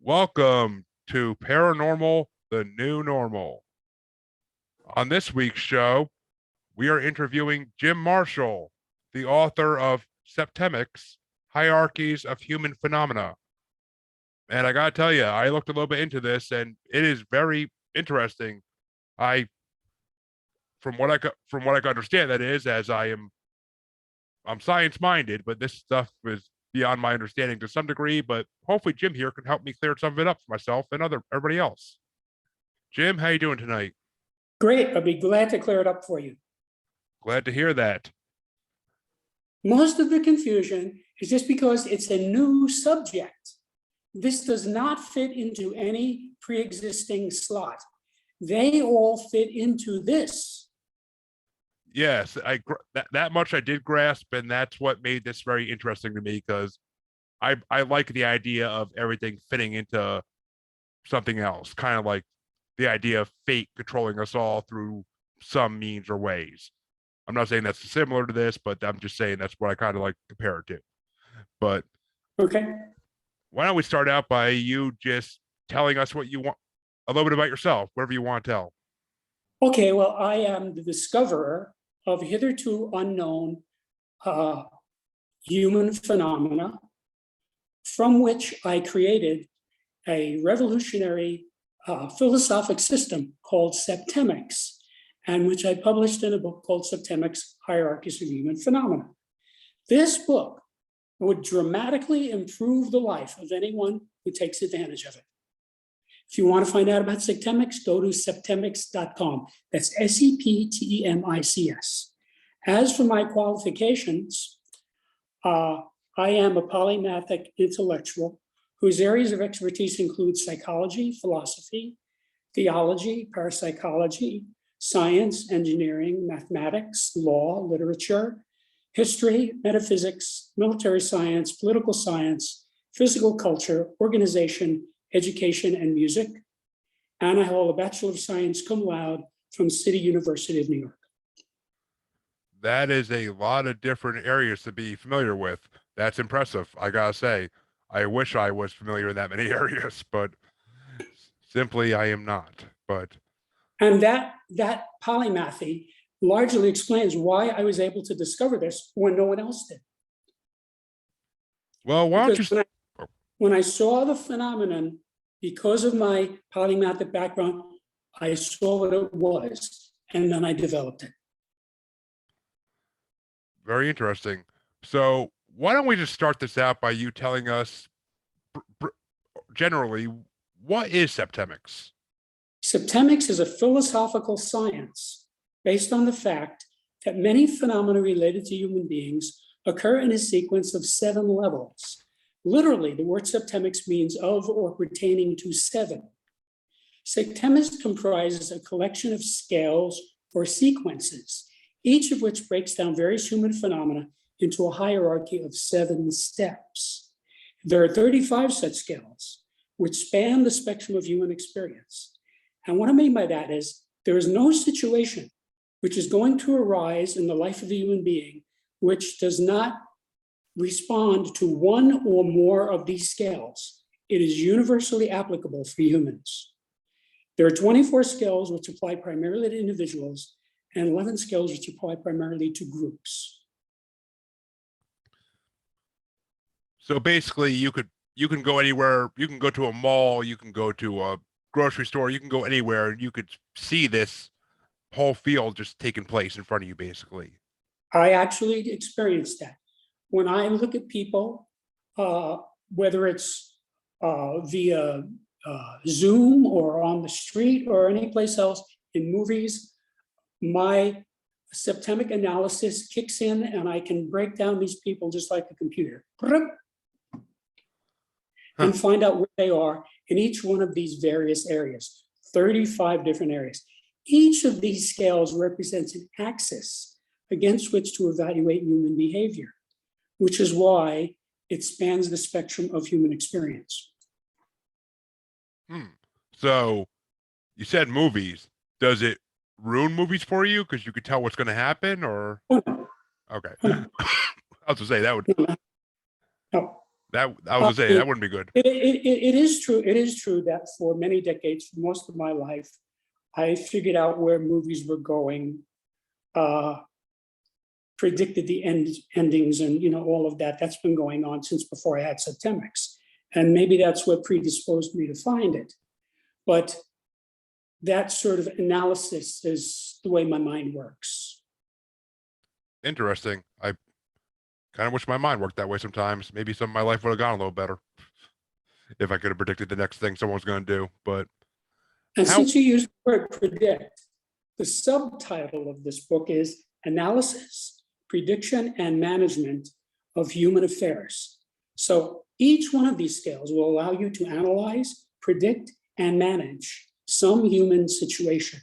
Welcome to Paranormal, the New Normal. On this week's show, we are interviewing Jim Marshall, the author of Septemics, Hierarchies of Human Phenomena. And I gotta tell you, I looked a little bit into this, and it is very interesting. I, from what I can understand, that is, as I'm science minded, but this stuff is beyond my understanding to some degree. But hopefully, Jim here can help me clear some of it up for myself and everybody else. Jim, how you doing tonight? Great. I'll be glad to clear it up for you. Glad to hear that. Most of the confusion is just because it's a new subject. This does not fit into any pre-existing slot. They all fit into this. Yes, that much I did grasp, and that's what made this very interesting to me, because I like the idea of everything fitting into something else, kind of like the idea of fate controlling us all through some means or ways. I'm not saying that's similar to this, but I'm just saying that's what I kind of like to compare it to. But okay, why don't we start out by you just telling us what you want, a little bit about yourself, whatever you want to tell. Okay, well, I am the discoverer of hitherto unknown human phenomena, from which I created a revolutionary philosophic system called Septemics, and which I published in a book called Septemics, Hierarchies of Human Phenomena. This book would dramatically improve the life of anyone who takes advantage of it. If you want to find out about Septemics, go to septemics.com. That's Septemics. As for my qualifications, I am a polymathic intellectual whose areas of expertise include psychology, philosophy, theology, parapsychology, science, engineering, mathematics, law, literature, history, metaphysics, military science, political science, physical culture, organization, education, and music. And I hold a Bachelor of Science cum laude from City University of New York. That is a lot of different areas to be familiar with. That's impressive, I gotta say. I wish I was familiar in that many areas, but simply I am not. And that polymathy largely explains why I was able to discover this when no one else did. Well, why don't you... When I saw the phenomenon, because of my polymathic background, I saw what it was, and then I developed it. Very interesting. So why don't we just start this out by you telling us generally, what is Septemics? Septemics is a philosophical science based on the fact that many phenomena related to human beings occur in a sequence of 7 levels. Literally, the word septemics means of or pertaining to 7. Septemics comprises a collection of scales or sequences, each of which breaks down various human phenomena into a hierarchy of 7 steps. There are 35 such scales, which span the spectrum of human experience. And what I mean by that is there is no situation which is going to arise in the life of a human being which does not respond to one or more of these scales. It is universally applicable for humans. There are 24 scales which apply primarily to individuals and 11 scales which apply primarily to groups. So basically, you can go anywhere. You can go to a mall. You can go to a grocery store. You can go anywhere, and you could see this whole field just taking place in front of you, basically. I actually experienced that. When I look at people, whether it's via Zoom or on the street or any place else in movies, my septemic analysis kicks in and I can break down these people just like a computer and find out where they are in each one of these various areas, 35 different areas. Each of these scales represents an axis against which to evaluate human behavior, which is why it spans the spectrum of human experience. So you said movies. Does it ruin movies for you because you could tell what's going to happen, or? Oh, no. Okay. Oh, no. I was to say that would. No. That I was Uh, gonna say that it, wouldn't be good. it is true. It is true that for many decades, for most of my life, I figured out where movies were going, uh, predicted the endings, and all of that. That's been going on since before I had Septemics, and maybe that's what predisposed me to find it. But that sort of analysis is the way my mind works. Interesting. I kind of wish my mind worked that way sometimes. Maybe some of my life would have gone a little better if I could have predicted the next thing someone was going to do. But And how since you use the word predict, the subtitle of this book is Analysis, Prediction, and Management of Human Affairs. So each one of these scales will allow you to analyze, predict, and manage some human situation.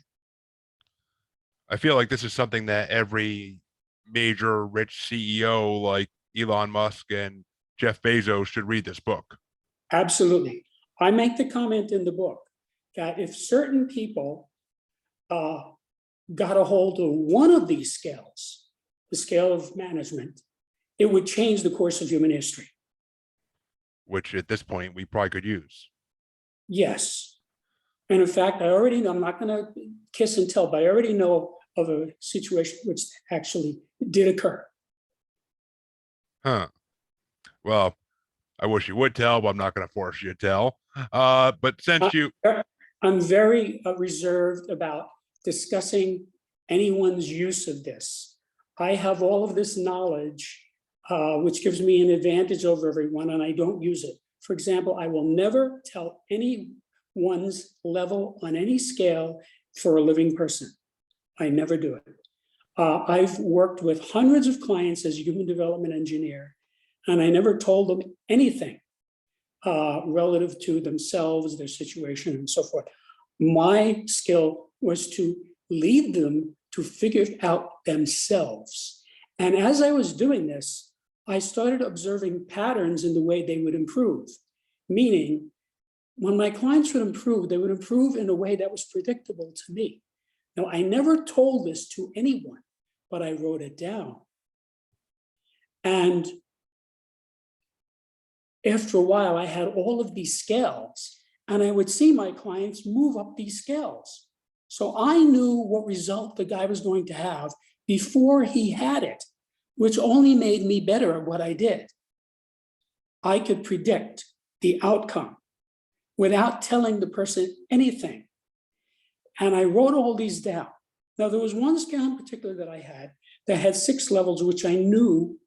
I feel like this is something that every major rich CEO like Elon Musk and Jeff Bezos should read this book. Absolutely. I make the comment in the book that if certain people got a hold of one of these scales, the scale of management, it would change the course of human history. Which at this point we probably could use. Yes. And in fact, I already know, I'm not going to kiss and tell, but I already know of a situation which actually did occur. Huh. Well, I wish you would tell, but I'm not going to force you to tell. But since you, I'm very reserved about discussing anyone's use of this. I have all of this knowledge, which gives me an advantage over everyone, and I don't use it. For example, I will never tell anyone's level on any scale for a living person. I never do it. I've worked with hundreds of clients as a human development engineer, and I never told them anything relative to themselves, their situation, and so forth. My skill was to lead them to figure it out themselves. And as I was doing this, I started observing patterns in the way they would improve. Meaning, when my clients would improve, they would improve in a way that was predictable to me. Now, I never told this to anyone, but I wrote it down. And after a while, I had all of these scales, and I would see my clients move up these scales. So I knew what result the guy was going to have before he had it, which only made me better at what I did. I could predict the outcome without telling the person anything. And I wrote all these down. Now, there was one scale in particular that I had that had 6 levels, which I knew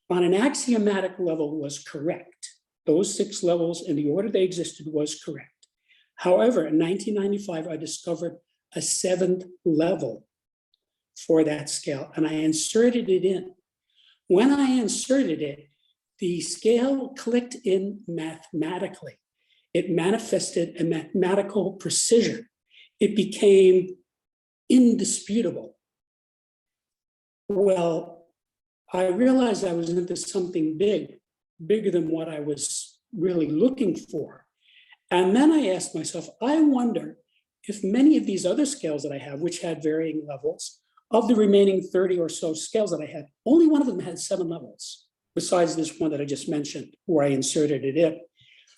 on an axiomatic level was correct. Those 6 levels in the order they existed was correct. However, in 1995, I discovered a 7th level for that scale, and I inserted it in. When I inserted it, the scale clicked in mathematically. It manifested a mathematical precision. It became indisputable. Well, I realized I was into something bigger than what I was really looking for. And then I asked myself, I wonder if many of these other scales that I have, which had varying levels, of the remaining 30 or so scales that I had, only one of them had 7 levels, besides this one that I just mentioned, where I inserted it in.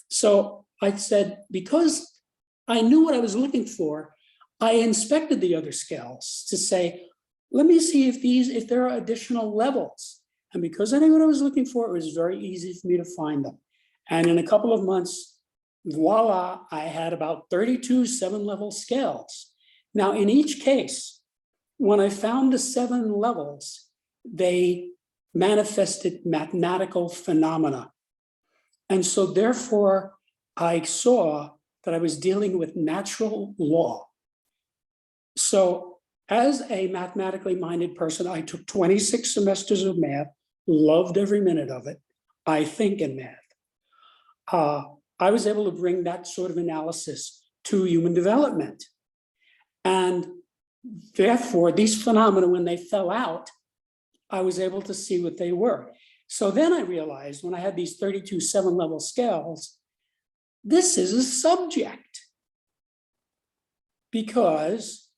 So I said, because I knew what I was looking for, I inspected the other scales to say, let me see if there are additional levels. And because I knew what I was looking for, it was very easy for me to find them. And in a couple of months, voila, I had about 32 7-level scales. Now, in each case, when I found the 7 levels, they manifested mathematical phenomena. And so therefore, I saw that I was dealing with natural law. So as a mathematically minded person, I took 26 semesters of math, loved every minute of it. I think in math. I was able to bring that sort of analysis to human development. And therefore, these phenomena, when they fell out, I was able to see what they were. So then I realized when I had these 32 7-level scales, this is a subject. Because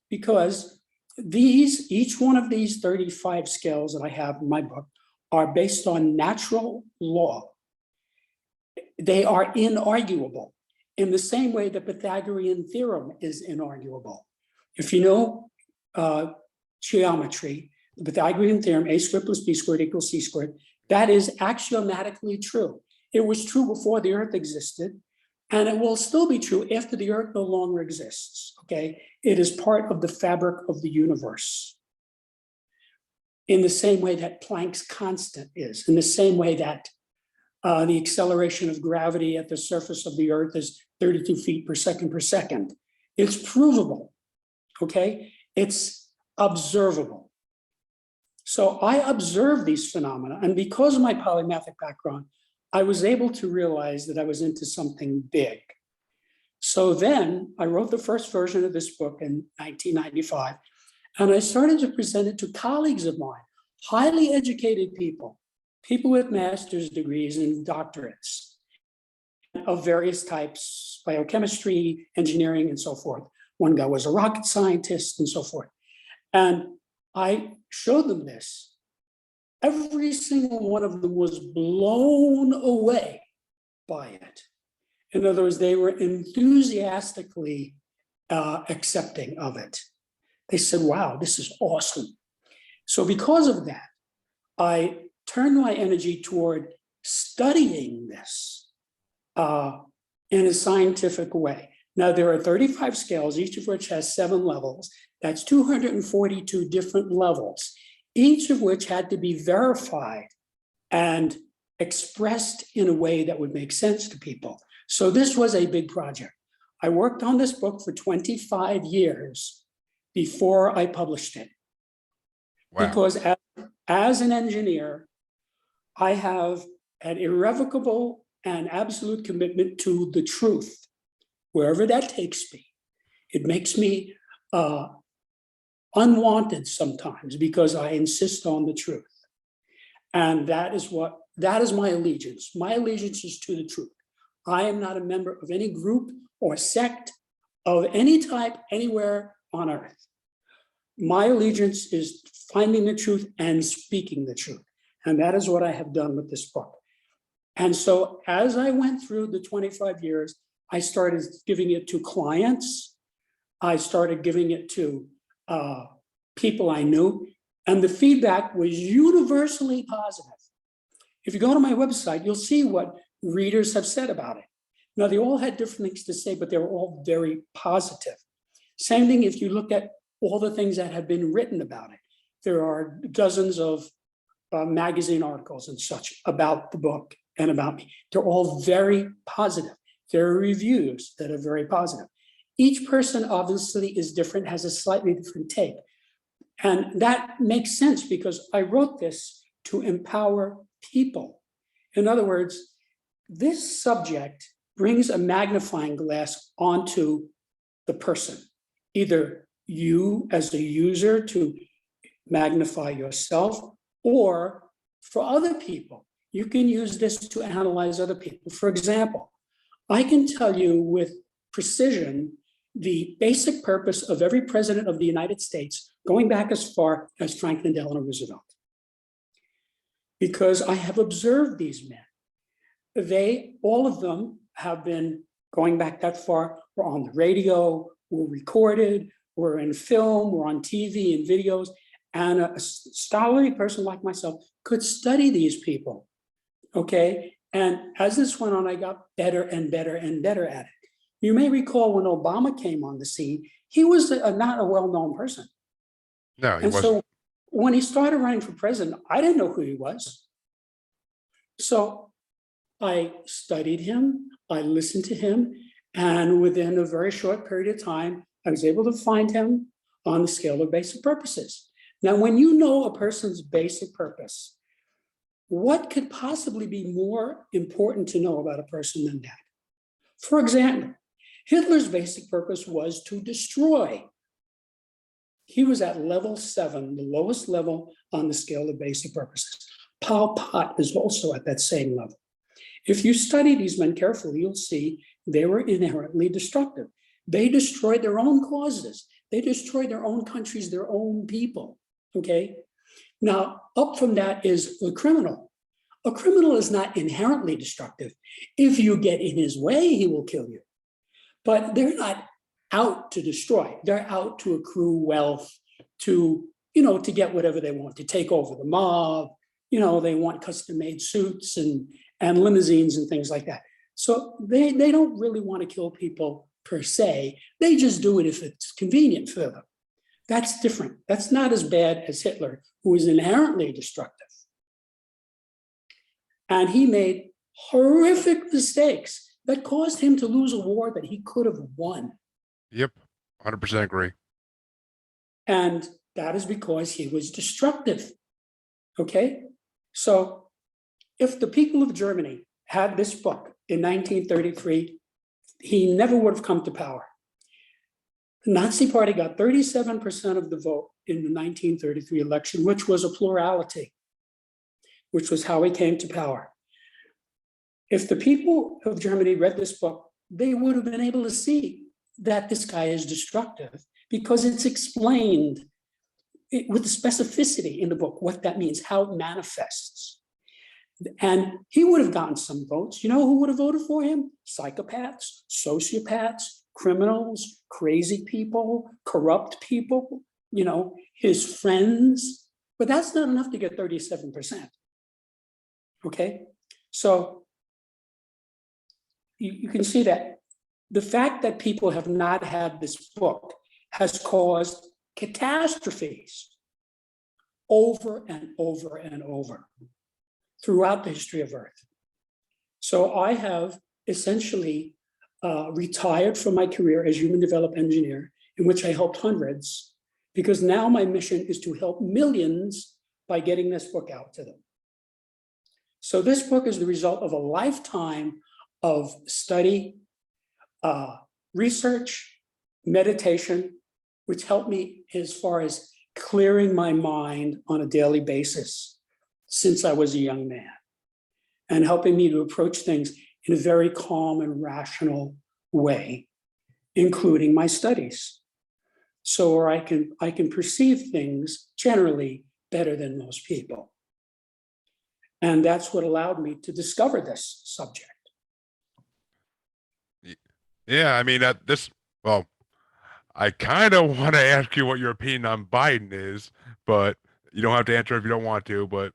each one of these 35 scales that I have in my book are based on natural law. they are inarguable in the same way the Pythagorean theorem is inarguable. If you know geometry, the Pythagorean theorem, a squared plus b squared equals c squared, that is axiomatically true. It was true before the earth existed, and it will still be true after the earth no longer exists, okay? It is part of the fabric of the universe. In the same way that Planck's constant is, in the same way that the acceleration of gravity at the surface of the earth is 32 feet per second. It's provable, okay? It's observable. So I observed these phenomena, and because of my polymathic background, I was able to realize that I was into something big. So then I wrote the first version of this book in 1995, and I started to present it to colleagues of mine, highly educated people with master's degrees and doctorates of various types, biochemistry, engineering, and so forth. One guy was a rocket scientist and so forth. And I showed them this. Every single one of them was blown away by it. In other words, they were enthusiastically accepting of it. They said, wow, this is awesome. So because of that, I turned my energy toward studying this in a scientific way. Now, there are 35 scales, each of which has 7 levels. That's 242 different levels, each of which had to be verified and expressed in a way that would make sense to people. So this was a big project. I worked on this book for 25 years before I published it. Wow. Because as an engineer, I have an irrevocable and absolute commitment to the truth, wherever that takes me. It makes me unwanted sometimes because I insist on the truth. And that is my allegiance. My allegiance is to the truth. I am not a member of any group or sect of any type anywhere on earth. My allegiance is finding the truth and speaking the truth. And that is what I have done with this book. And so as I went through the 25 years, I started giving it to clients. I started giving it to people I knew, and the feedback was universally positive. If you go to my website, you'll see what readers have said about it. Now, they all had different things to say, but they were all very positive. Same thing if you look at all the things that have been written about it. There are dozens of magazine articles and such about the book and about me. They're all very positive. There are reviews that are very positive. Each person obviously is different, has a slightly different take. And that makes sense because I wrote this to empower people. In other words, this subject brings a magnifying glass onto the person, either you as a user to magnify yourself, or for other people, you can use this to analyze other people. For example, I can tell you with precision the basic purpose of every president of the United States, going back as far as Franklin Delano Roosevelt, because I have observed these men. All of them have been going back that far, were on the radio, were recorded, were in film, were on TV and videos, and a scholarly person like myself could study these people, okay? And as this went on, I got better and better and better at it. You may recall when Obama came on the scene, he was not a well-known person. No, he and wasn't. So when he started running for president, I didn't know who he was. So I studied him, I listened to him, and within a very short period of time, I was able to find him on the scale of basic purposes. Now, when you know a person's basic purpose, what could possibly be more important to know about a person than that? For example, Hitler's basic purpose was to destroy. He was at level 7, the lowest level on the scale of basic purposes. Pol Pot is also at that same level. If you study these men carefully, you'll see they were inherently destructive. They destroyed their own causes. They destroyed their own countries, their own people, okay? Now, up from that is the criminal. A criminal is not inherently destructive. If you get in his way, he will kill you. But they're not out to destroy. They're out to accrue wealth, to, to get whatever they want, to take over the mob. They want custom-made suits and limousines and things like that. So they don't really want to kill people per se. They just do it if it's convenient for them. That's different. That's not as bad as Hitler, who is inherently destructive. And he made horrific mistakes that caused him to lose a war that he could have won. Yep, 100% agree. And that is because he was destructive. Okay? So if the people of Germany had this book in 1933, he never would have come to power. The Nazi Party got 37% of the vote in the 1933 election, which was a plurality, which was how he came to power. If the people of Germany read this book, they would have been able to see that this guy is destructive because it's explained with the specificity in the book, what that means, how it manifests. And he would have gotten some votes. You know who would have voted for him? Psychopaths, sociopaths, criminals, crazy people, corrupt people, his friends. But that's not enough to get 37%. Okay? So you can see that the fact that people have not had this book has caused catastrophes over and over and over throughout the history of Earth. So I have essentially retired from my career as human development engineer, in which I helped hundreds, because now my mission is to help millions by getting this book out to them. So this book is the result of a lifetime of study, research, meditation, which helped me as far as clearing my mind on a daily basis since I was a young man, and helping me to approach things in a very calm and rational way, including my studies. So I can perceive things generally better than most people. And that's what allowed me to discover this subject. Yeah, I mean, I kind of want to ask you what your opinion on Biden is, but you don't have to answer if you don't want to, but.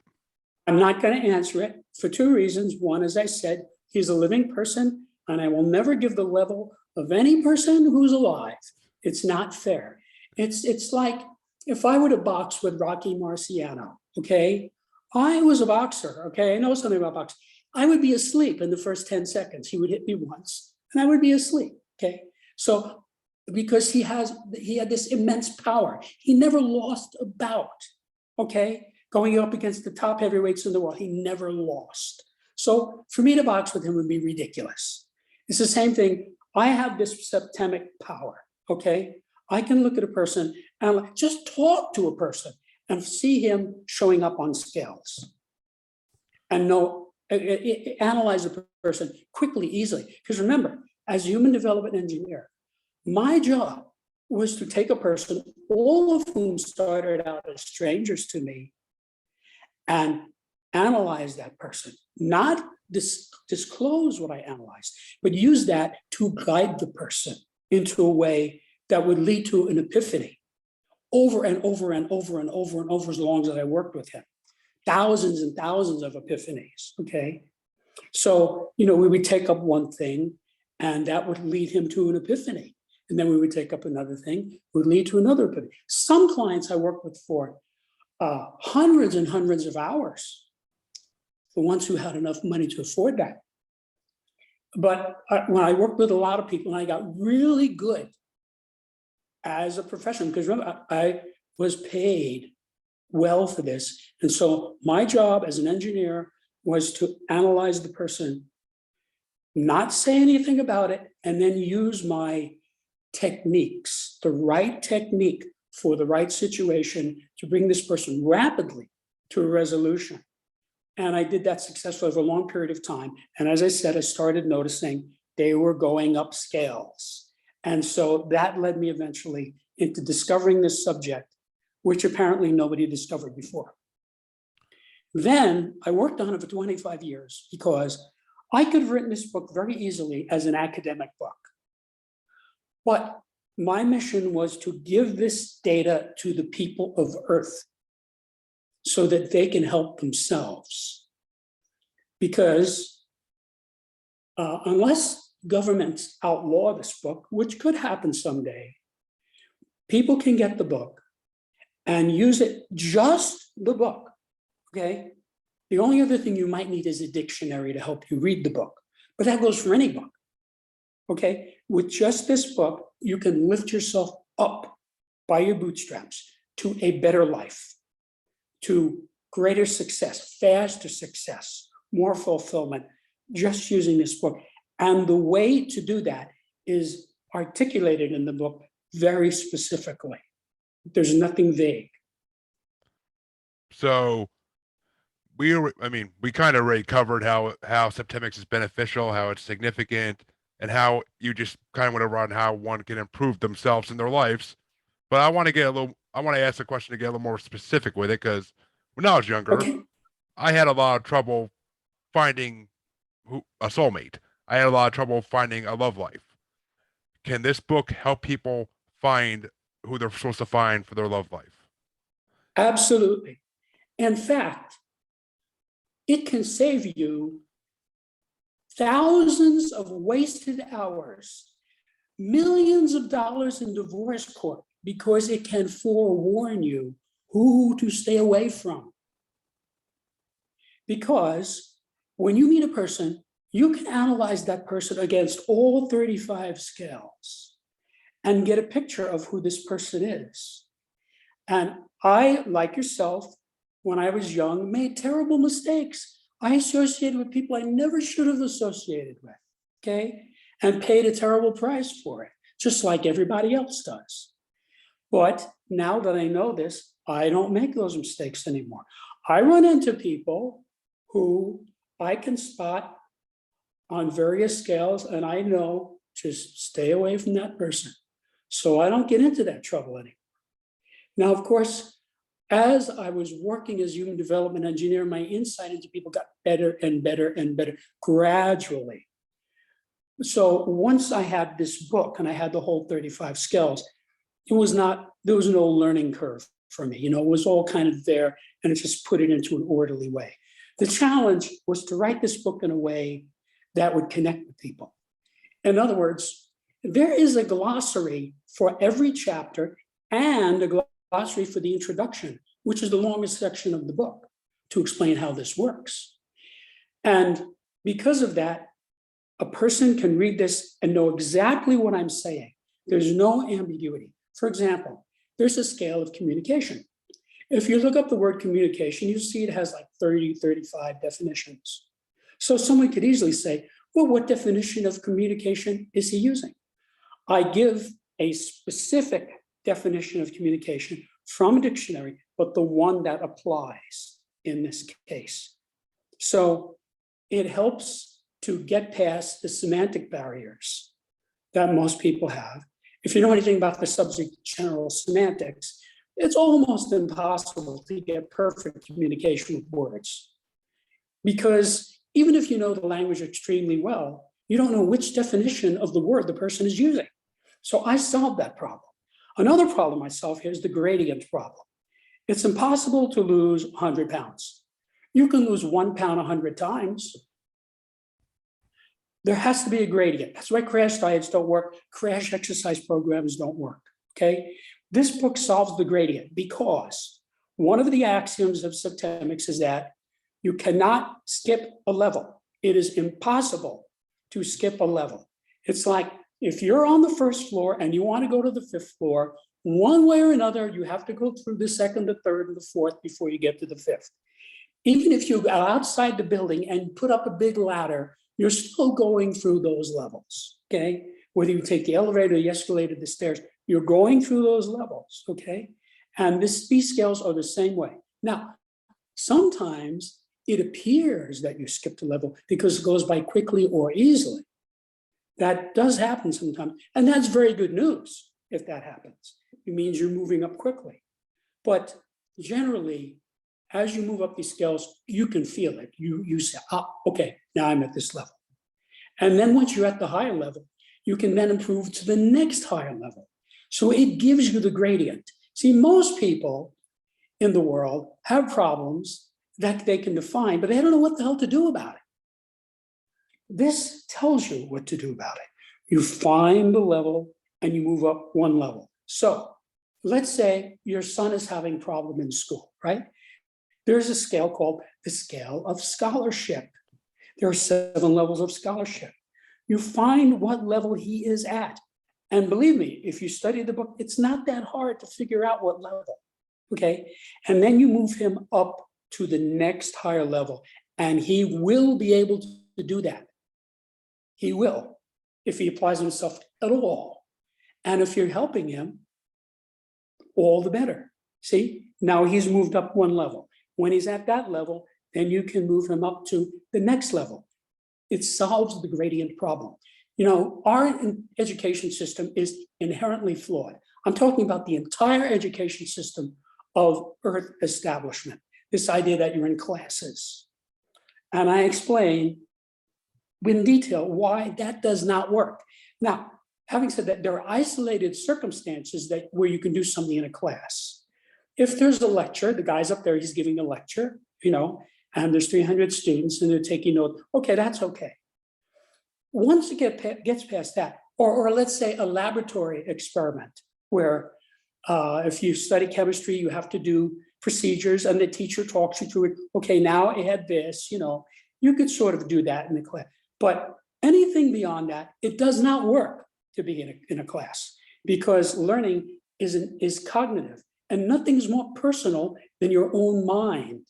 I'm not going to answer it for two reasons. One, as I said, he's a living person, and I will never give the level of any person who's alive. It's not fair. It's like if I were to box with Rocky Marciano, okay? I was a boxer, okay? I know something about boxing. I would be asleep in the first 10 seconds. He would hit me once, and I would be asleep, okay? So because he had this immense power. He never lost a bout, okay? Going up against the top heavyweights in the world, he never lost. So for me to box with him would be ridiculous. It's the same thing. I have this septemic power, okay? I can look at a person and just talk to a person and see him showing up on scales and analyze a person quickly, easily. Because remember, as a human development engineer, my job was to take a person, all of whom started out as strangers to me, and analyze that person, not disclose what I analyzed, but use that to guide the person into a way that would lead to an epiphany over and over and over and over and over as long as I worked with him. Thousands and thousands of epiphanies, okay? So, we would take up one thing and that would lead him to an epiphany. And then we would take up another thing, would lead to another epiphany. Some clients I worked with for hundreds and hundreds of hours, the ones who had enough money to afford that. But when I worked with a lot of people, and I got really good as a professional, because remember, I was paid well for this. And so my job as an engineer was to analyze the person, not say anything about it, and then use my techniques, the right technique for the right situation to bring this person rapidly to a resolution. And I did that successfully over a long period of time. And as I said, I started noticing they were going up scales. And so that led me eventually into discovering this subject, which apparently nobody discovered before. Then I worked on it for 25 years because I could have written this book very easily as an academic book. But my mission was to give this data to the people of Earth so that they can help themselves. Because unless governments outlaw this book, which could happen someday, people can get the book and use it, just the book, okay? The only other thing you might need is a dictionary to help you read the book, but that goes for any book, okay? With just this book, you can lift yourself up by your bootstraps to a better life, to greater success, faster success, more fulfillment, just using this book. And the way to do that is articulated in the book very specifically. There's nothing vague. So we kind of already covered how Septemics is beneficial, how it's significant, and how you just kind of went around how one can improve themselves in their lives. But I want to ask a question to get a little more specific with it, because when I was younger, Okay. I had a lot of trouble finding a soulmate. I had a lot of trouble finding a love life. Can this book help people find who they're supposed to find for their love life? Absolutely. In fact, it can save you thousands of wasted hours, millions of dollars in divorce court, because it can forewarn you who to stay away from. Because when you meet a person, you can analyze that person against all 35 scales and get a picture of who this person is. And I, like yourself, when I was young, made terrible mistakes. I associated with people I never should have associated with, okay? And paid a terrible price for it, just like everybody else does. But now that I know this, I don't make those mistakes anymore. I run into people who I can spot on various scales, and I know just stay away from that person. So I don't get into that trouble anymore. Now, of course, as I was working as a human development engineer, my insight into people got better and better and better gradually. So once I had this book and I had the whole 35 scales, there was no learning curve for me. It was all kind of there, and it just put it into an orderly way. The challenge was to write this book in a way that would connect with people. In other words, there is a glossary for every chapter and a glossary for the introduction, which is the longest section of the book, to explain how this works. And because of that, a person can read this and know exactly what I'm saying. There's no ambiguity. For example, there's a scale of communication. If you look up the word communication, you see it has like 30, 35 definitions. So someone could easily say, well, what definition of communication is he using? I give a specific definition of communication from a dictionary, but the one that applies in this case. So it helps to get past the semantic barriers that most people have. If you know anything about the subject of general semantics, it's almost impossible to get perfect communication with words. Because even if you know the language extremely well, you don't know which definition of the word the person is using. So I solved that problem. Another problem I solved here is the gradient problem. It's impossible to lose 100 pounds. You can lose 1 pound 100 times. There has to be a gradient. That's why crash diets don't work. Crash exercise programs don't work, okay? This book solves the gradient because one of the axioms of Septemics is that you cannot skip a level. It is impossible to skip a level. It's like if you're on the first floor and you want to go to the fifth floor, one way or another, you have to go through the second, the third, and the fourth before you get to the fifth. Even if you go outside the building and put up a big ladder, you're still going through those levels, okay? Whether you take the elevator, the escalator, the stairs, you're going through those levels, okay? And these scales are the same way. Now, sometimes it appears that you skipped a level because it goes by quickly or easily. That does happen sometimes, and that's very good news if that happens. It means you're moving up quickly. But generally, as you move up these scales, you can feel it. You say, okay, now I'm at this level. And then once you're at the higher level, you can then improve to the next higher level. So it gives you the gradient. See, most people in the world have problems that they can define, but they don't know what the hell to do about it. This tells you what to do about it. You find the level and you move up one level. So let's say your son is having a problem in school, right? There's a scale called the scale of scholarship. There are 7 levels of scholarship. You find what level he is at. And believe me, if you study the book, it's not that hard to figure out what level, okay? And then you move him up to the next higher level, and he will be able to do that. He will, if he applies himself at all. And if you're helping him, all the better. See, now he's moved up one level. When he's at that level, then you can move him up to the next level. It solves the gradient problem. You know, our education system is inherently flawed. I'm talking about the entire education system of Earth establishment, this idea that you're in classes. And I explain in detail why that does not work. Now, having said that, there are isolated circumstances where you can do something in a class. If there's a lecture, the guy's up there, he's giving a lecture, you know, and there's 300 students and they're taking notes, okay, that's okay. Once it gets past that, or let's say a laboratory experiment where if you study chemistry, you have to do procedures and the teacher talks you through it. Okay, now it had this, you know, you could sort of do that in the class. But anything beyond that, it does not work to be in a class because learning is cognitive and nothing's more personal than your own mind.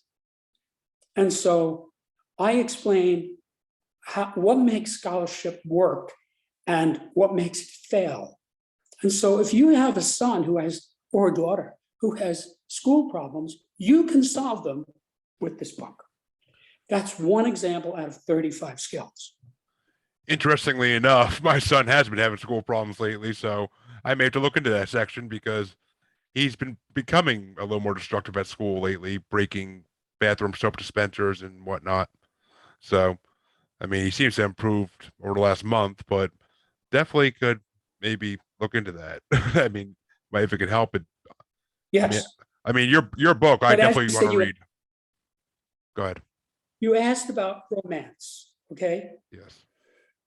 And so I explain what makes scholarship work and what makes it fail. And so if you have a son or a daughter who has school problems, you can solve them with this book. That's one example out of 35 skills. Interestingly enough, my son has been having school problems lately, so I may have to look into that section because he's been becoming a little more destructive at school lately, breaking bathroom soap dispensers and whatnot. So, I mean, he seems to have improved over the last month, but definitely could maybe look into that. I mean, if it could help it. Yes. I mean, your book, I But as you definitely said, want to read. Go ahead. You asked about romance, okay? Yes.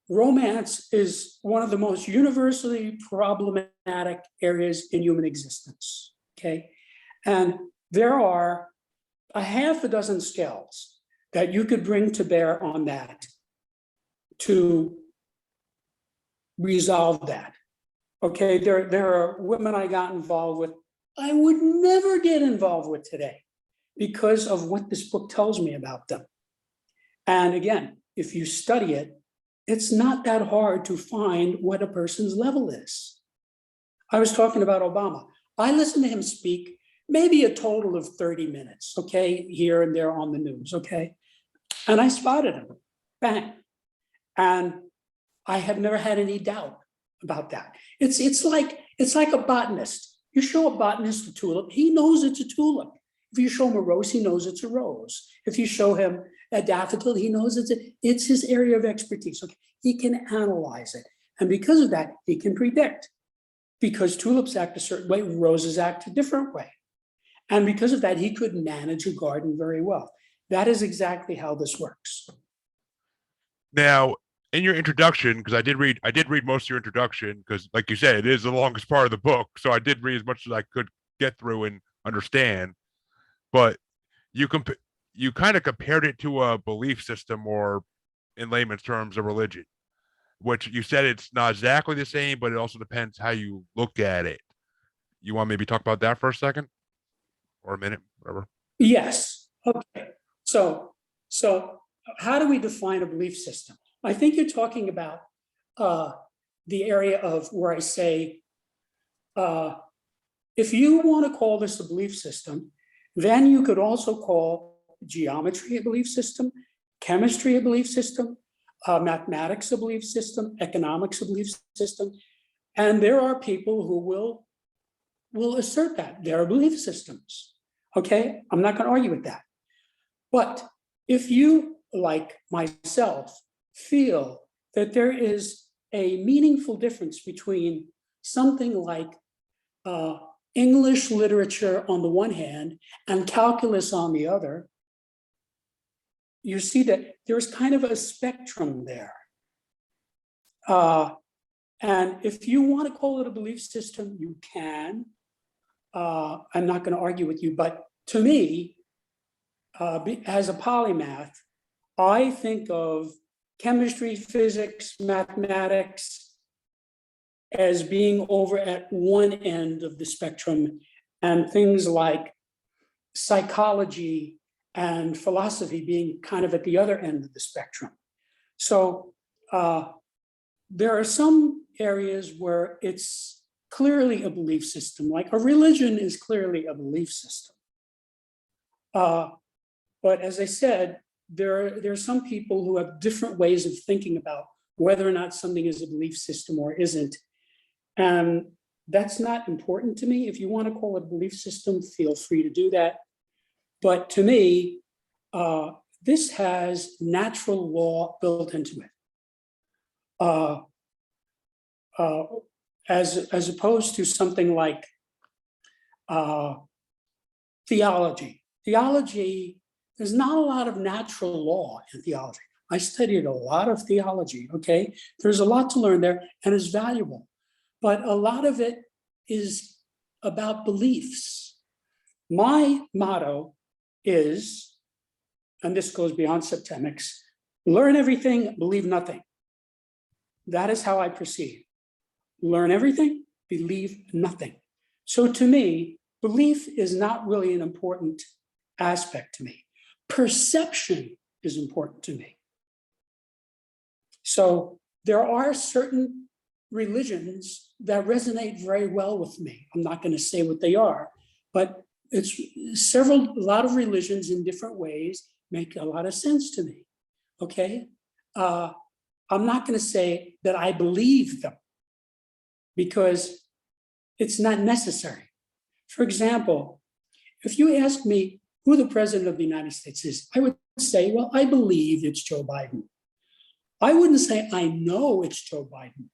Romance is one of the most universally problematic areas in human existence, okay? And there are a half a dozen skills that you could bring to bear on that to resolve that, okay? There are women I got involved with I would never get involved with today because of what this book tells me about them. And again, if you study it, it's not that hard to find what a person's level is. I was talking about Obama. I listened to him speak maybe a total of 30 minutes, okay, here and there on the news, okay? And I spotted him, bang. And I have never had any doubt about that. It's like a botanist. You show a botanist a tulip, he knows it's a tulip. If you show him a rose, he knows it's a rose. If you show him a daffodil, he knows it's his area of expertise. Okay, he can analyze it. And because of that, he can predict. Because tulips act a certain way, roses act a different way. And because of that, he could manage a garden very well. That is exactly how this works. Now, in your introduction, because I did read most of your introduction, because like you said, it is the longest part of the book. So I did read as much as I could get through and understand. But you kind of compared it to a belief system, or in layman's terms, a religion, which you said it's not exactly the same, but it also depends how you look at it. You want to maybe talk about that for a second or a minute, whatever? Yes. Okay. So how do we define a belief system? I think you're talking about the area of where I say, if you want to call this a belief system, then you could also call geometry a belief system, chemistry a belief system, mathematics a belief system, economics a belief system. And there are people who will assert that there are belief systems. Okay, I'm not going to argue with that. But if you, like myself, feel that there is a meaningful difference between something like English literature on the one hand and calculus on the other, you see that there's kind of a spectrum there. And if you want to call it a belief system, you can. I'm not going to argue with you, but to me, as a polymath, I think of chemistry, physics, mathematics as being over at one end of the spectrum, and things like psychology and philosophy being kind of at the other end of the spectrum. So there are some areas where it's clearly a belief system, like a religion is clearly a belief system. But as I said, there are some people who have different ways of thinking about whether or not something is a belief system or isn't. And that's not important to me. If you want to call it a belief system, feel free to do that. But to me, this has natural law built into it. As opposed to something like theology. Theology, there's not a lot of natural law in theology. I studied a lot of theology, okay? There's a lot to learn there and it's valuable. But a lot of it is about beliefs. My motto is, and this goes beyond Septemics, learn everything, believe nothing. That is how I proceed. Learn everything, believe nothing. So to me, belief is not really an important aspect to me. Perception is important to me. So there are certain religions that resonate very well with me. I'm not going to say what they are, but it's a lot of religions in different ways make a lot of sense to me. Okay. I'm not going to say that I believe them because it's not necessary. For example, if you ask me who the president of the United States is, I would say, well, I believe it's Joe Biden. I wouldn't say I know it's Joe Biden.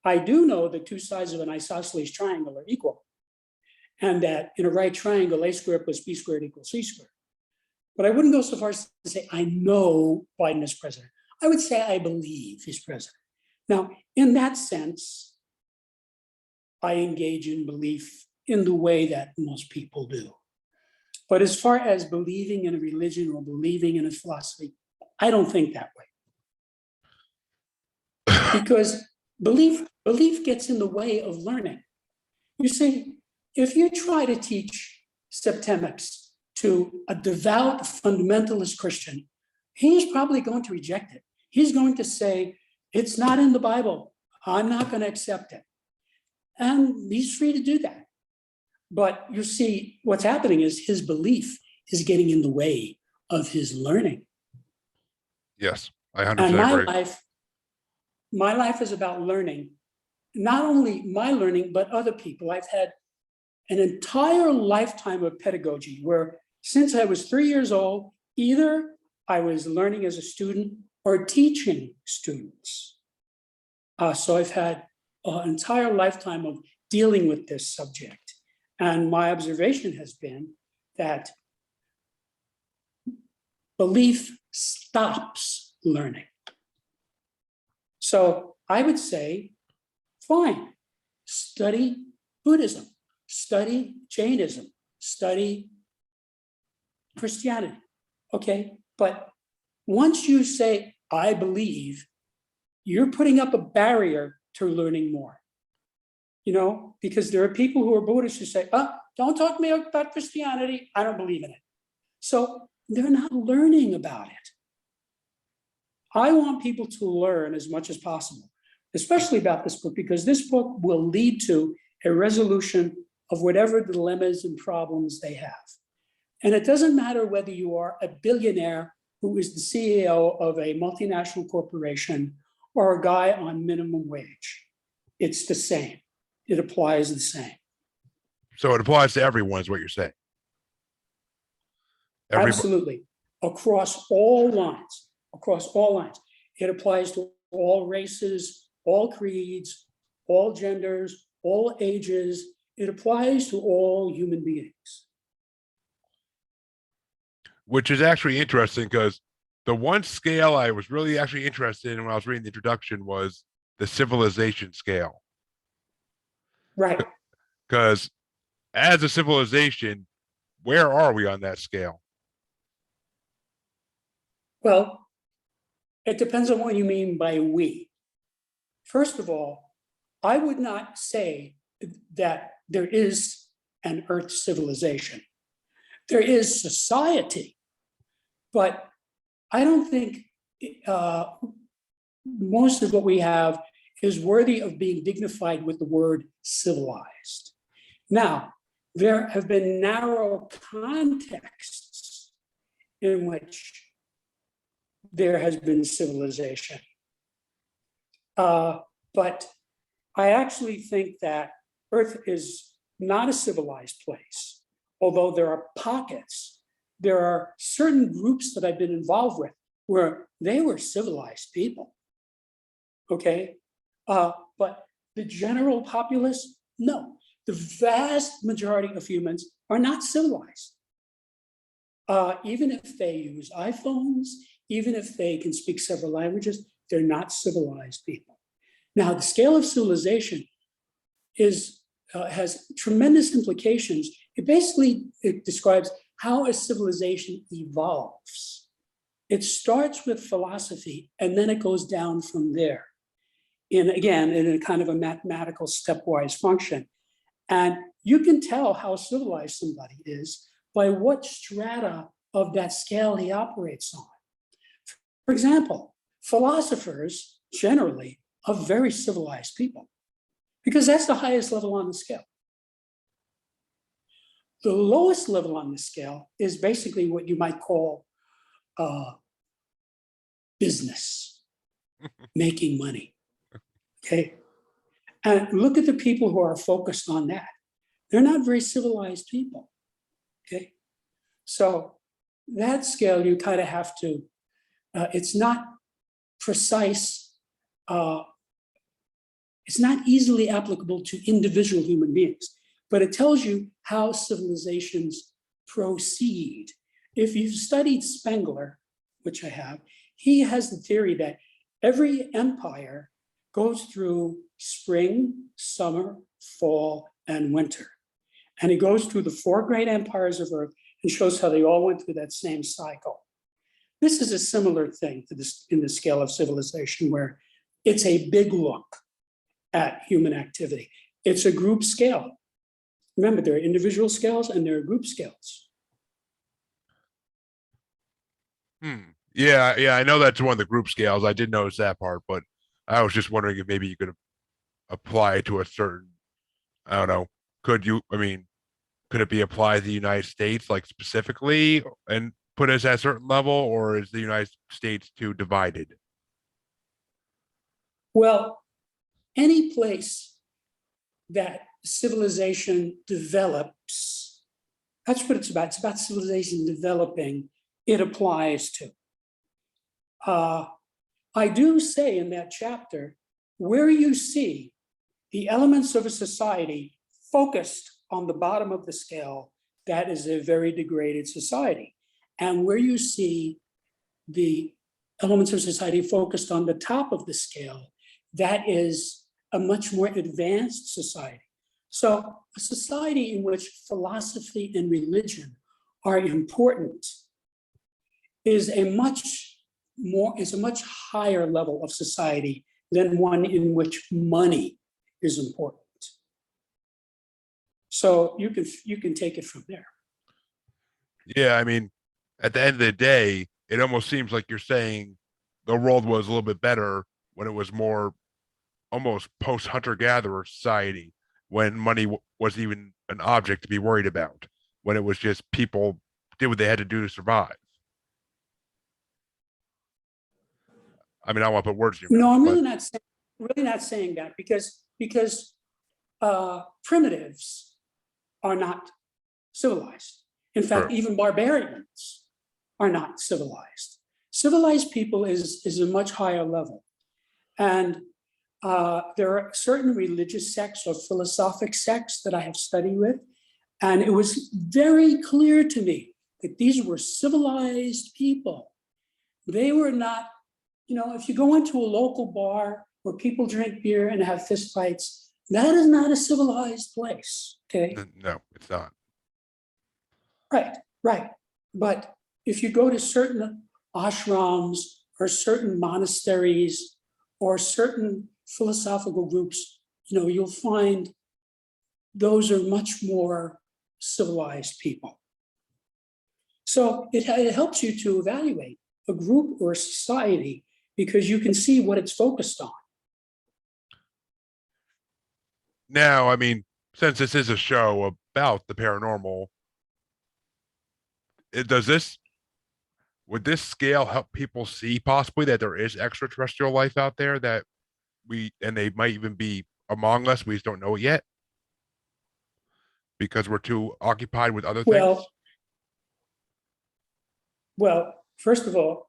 I do know that two sides of an isosceles triangle are equal, and that in a right triangle, a squared plus b squared equals c squared. But I wouldn't go so far as to say I know Biden is president. I would say I believe he's president. Now, in that sense, I engage in belief in the way that most people do. But as far as believing in a religion or believing in a philosophy, I don't think that way. Because belief gets in the way of learning. You see, if you try to teach Septemics to a devout fundamentalist Christian, he's probably going to reject it. He's going to say, it's not in the Bible. I'm not going to accept it. And he's free to do that. But you see, what's happening is his belief is getting in the way of his learning. Yes, I 100% and agree. My life is about learning. Not only my learning, but other people. I've had an entire lifetime of pedagogy where since I was 3 years old, either I was learning as a student or teaching students. So I've had an entire lifetime of dealing with this subject. And my observation has been that belief stops learning. So I would say, fine, study Buddhism, study Jainism, study Christianity, okay? But once you say, I believe, you're putting up a barrier to learning more. You know, because there are people who are Buddhists who say, don't talk to me about Christianity, I don't believe in it. So they're not learning about it. I want people to learn as much as possible, especially about this book, because this book will lead to a resolution of whatever dilemmas and problems they have. And it doesn't matter whether you are a billionaire who is the CEO of a multinational corporation or a guy on minimum wage. It's the same. It applies the same. So it applies to everyone, is what you're saying. Everybody. Absolutely. Across all lines, across all lines. It applies to all races, all creeds, all genders, all ages. It applies to all human beings. Which is actually interesting because the one scale I was really actually interested in when I was reading the introduction was the civilization scale. Right. Because as a civilization, where are we on that scale? Well, it depends on what you mean by we. First of all, I would not say that there is an Earth civilization. There is society, but I don't think most of what we have is worthy of being dignified with the word civilized. Now, there have been narrow contexts in which there has been civilization. But I actually think that Earth is not a civilized place, although there are pockets. There are certain groups that I've been involved with where they were civilized people, okay? But the general populace, no. The vast majority of humans are not civilized. Even if they use iPhones, even if they can speak several languages, they're not civilized people. Now, the scale of civilization has tremendous implications. It describes how a civilization evolves. It starts with philosophy, and then it goes down from there. In a kind of a mathematical stepwise function. And you can tell how civilized somebody is by what strata of that scale he operates on. For example, philosophers generally are very civilized people because that's the highest level on the scale. The lowest level on the scale is basically what you might call business, making money. Okay. And look at the people who are focused on that. They're not very civilized people. Okay. So that scale, you kind of have to, it's not precise. It's not easily applicable to individual human beings, but it tells you how civilizations proceed. If you've studied Spengler, which I have, he has the theory that every empire goes through spring, summer, fall, and winter. And he goes through the 4 great empires of Earth and shows how they all went through that same cycle. This is a similar thing to this in the scale of civilization, where it's a big look at human activity. It's a group scale. Remember, there are individual scales and there are group scales. Yeah, I know that's one of the group scales. I did notice that part, but I was just wondering if maybe you could apply it to a certain, I don't know, could it be applied to the United States, like specifically, and put us at a certain level, or is the United States too divided? Well, any place that civilization develops, that's what it's about. It's about civilization developing, it applies to. I do say in that chapter, where you see the elements of a society focused on the bottom of the scale, that is a very degraded society. And where you see the elements of society focused on the top of the scale, that is a much more advanced society. So a society in which philosophy and religion are important is a much higher level of society than one in which money is important. So you can take it from there. Yeah, I mean, at the end of the day, it almost seems like you're saying the world was a little bit better when it was more almost post hunter-gatherer society, when money wasn't even an object to be worried about, when it was just people did what they had to do to survive. I mean, I don't want to put words in your No, mouth, I'm but really not saying that because primitives are not civilized. In fact, True. even barbarians are not civilized. Civilized people is a much higher level. And there are certain religious sects or philosophic sects that I have studied with. And it was very clear to me that these were civilized people. They were not, if you go into a local bar where people drink beer and have fistfights, that is not a civilized place, okay? No, it's not. Right. But if you go to certain ashrams or certain monasteries or certain philosophical groups, you'll find those are much more civilized people. So it helps you to evaluate a group or a society because you can see what it's focused on. Now, I mean, since this is a show about the paranormal, would this scale help people see possibly that there is extraterrestrial life out there and they might even be among us, we just don't know it yet because we're too occupied with other things? Well, first of all,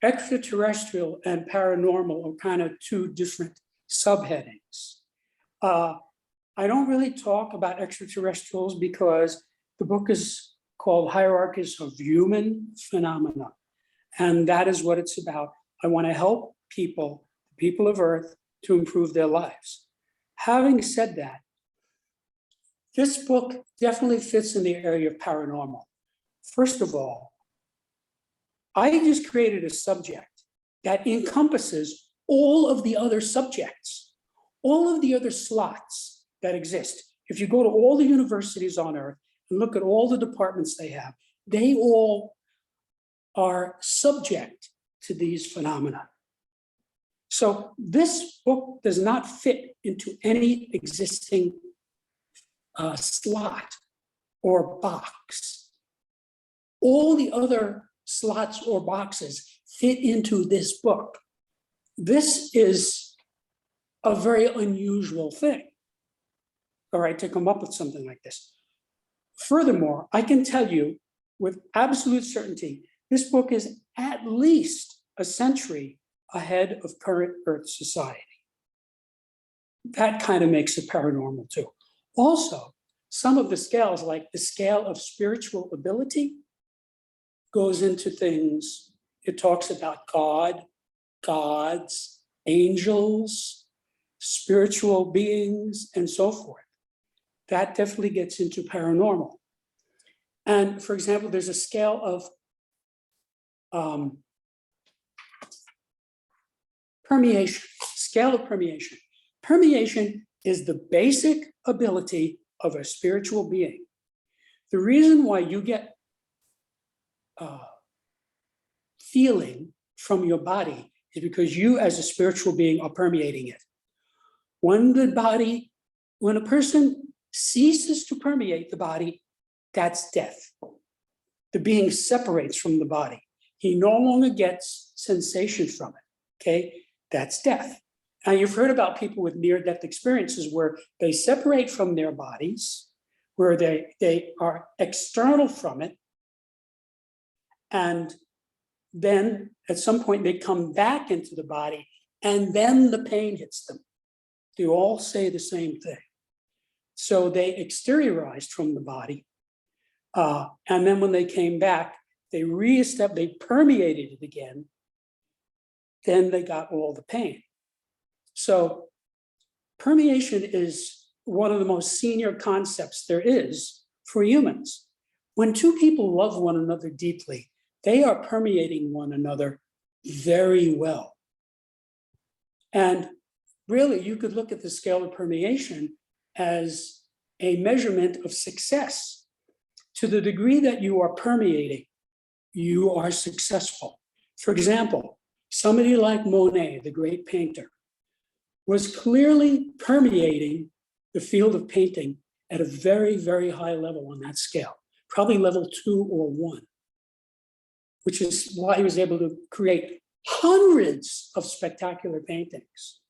extraterrestrial and paranormal are kind of two different subheadings. I don't really talk about extraterrestrials because the book is called Hierarchies of Human Phenomena. And that is what it's about. I want to help people of Earth, to improve their lives. Having said that, this book definitely fits in the area of paranormal. First of all, I just created a subject that encompasses all of the other subjects, all of the other slots that exist. If you go to all the universities on Earth and look at all the departments they all are subject to these phenomena. So this book does not fit into any existing slot or box. All the other slots or boxes fit into this book. This is a very unusual thing, all right, to come up with something like this. Furthermore, I can tell you with absolute certainty, this book is at least a century ahead of current Earth society. That kind of makes it paranormal too. Also, some of the scales, like the scale of spiritual ability, goes into things. It talks about God, gods, angels, spiritual beings, and so forth. That definitely gets into paranormal. And for example, there's a scale of permeation, scale of permeation. Permeation is the basic ability of a spiritual being. The reason why you get feeling from your body is because you as a spiritual being are permeating it. When a person ceases to permeate the body, that's death. The being separates from the body. He no longer gets sensation from it, okay? That's death. Now you've heard about people with near-death experiences where they separate from their bodies, where they are external from it, and then at some point they come back into the body and then the pain hits them. They all say the same thing. So they exteriorized from the body. And then when they came back, they permeated it again. Then they got all the pain. So permeation is one of the most senior concepts there is for humans. When two people love one another deeply, they are permeating one another very well. And really, you could look at the scale of permeation as a measurement of success. To the degree that you are permeating, you are successful. For example, somebody like Monet, the great painter, was clearly permeating the field of painting at a very, very high level on that scale, probably level 2 or 1, which is why he was able to create hundreds of spectacular paintings.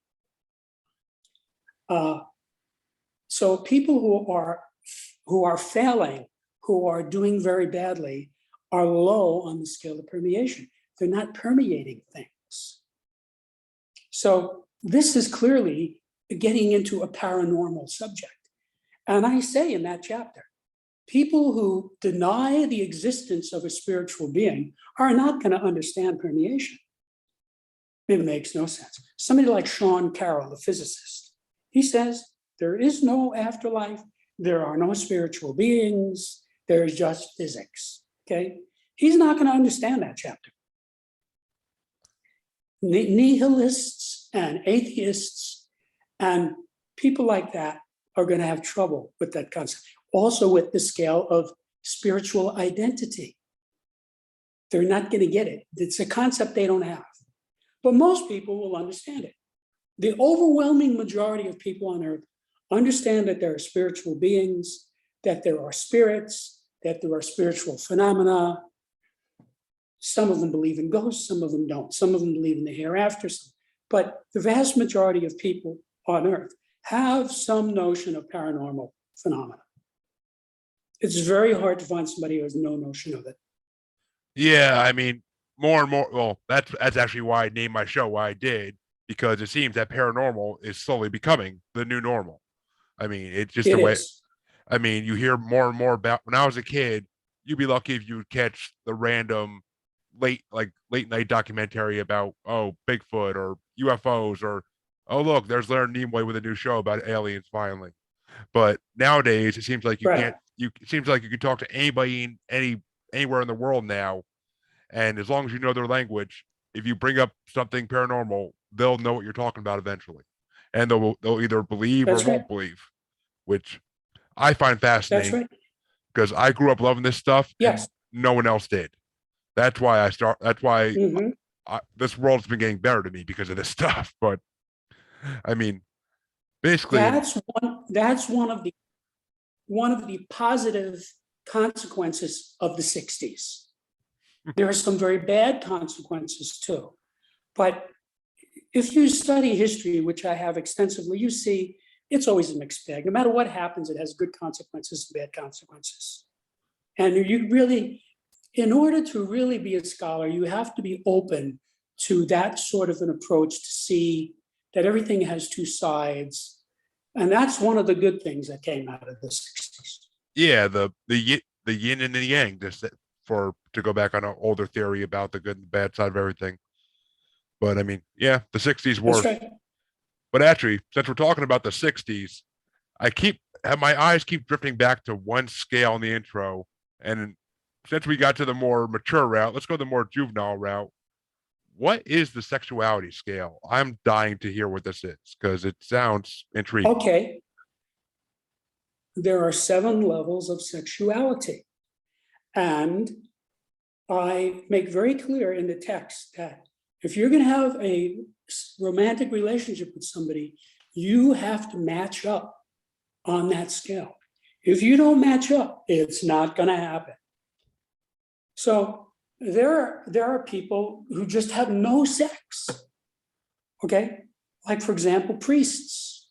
So people who are who are failing, who are doing very badly, are low on the scale of permeation. They're not permeating things. So this is clearly getting into a paranormal subject. And I say in that chapter, people who deny the existence of a spiritual being are not going to understand permeation. It makes no sense. Somebody like Sean Carroll, the physicist, he says there is no afterlife, there are no spiritual beings, there's just physics. Okay? He's not going to understand that chapter. Nihilists and atheists and people like that are going to have trouble with that concept. Also with the scale of spiritual identity. They're not going to get it. It's a concept they don't have. But most people will understand it. The overwhelming majority of people on earth understand that there are spiritual beings, that there are spirits, that there are spiritual phenomena. Some of them believe in ghosts, some of them don't. Some of them believe in the hereafter. But the vast majority of people on earth have some notion of paranormal phenomena. It's very hard to find somebody who has no notion of it. Yeah, I mean, more and more. Well, that's actually why I named my show why I did, because it seems that paranormal is slowly becoming the new normal. I mean, it's just the It way. is. I mean, you hear more and more about. When I was a kid, you'd be lucky if you would catch the random late night documentary about Bigfoot or UFOs or look, there's Leonard Nimoy with a new show about aliens finally. But nowadays, it seems like you Right. can't. It seems like you can talk to anybody in anywhere in the world now, and as long as you know their language, if you bring up something paranormal, they'll know what you're talking about eventually, and they'll either believe or That's right. won't believe, which I find That's fascinating right. because I grew up loving this stuff and Yes. no one else did. That's why Mhm. this world's been getting better to me because of this stuff. But I mean, basically, That's one of the positive consequences of the 60s. There are some very bad consequences too. But if you study history, which I have extensively, you see it's always a mixed bag. No matter what happens, it has good consequences and bad consequences. And you really, in order to really be a scholar, you have to be open to that sort of an approach to see that everything has two sides. And that's one of the good things that came out of the 60s. yeah, the yin and the yang, just to go back on an older theory about the good and bad side of everything. But I mean, yeah, the 60s That's were. right. But actually, since we're talking about the 60s, my eyes keep drifting back to one scale in the intro. And since we got to the more mature route, let's go the more juvenile route. What is the sexuality scale? I'm dying to hear what this is because it sounds intriguing. Okay. There are 7 levels of sexuality. And I make very clear in the text that if you're going to have a romantic relationship with somebody, you have to match up on that scale. If you don't match up, it's not going to happen. So there are people who just have no sex. Okay? Like, for example, priests.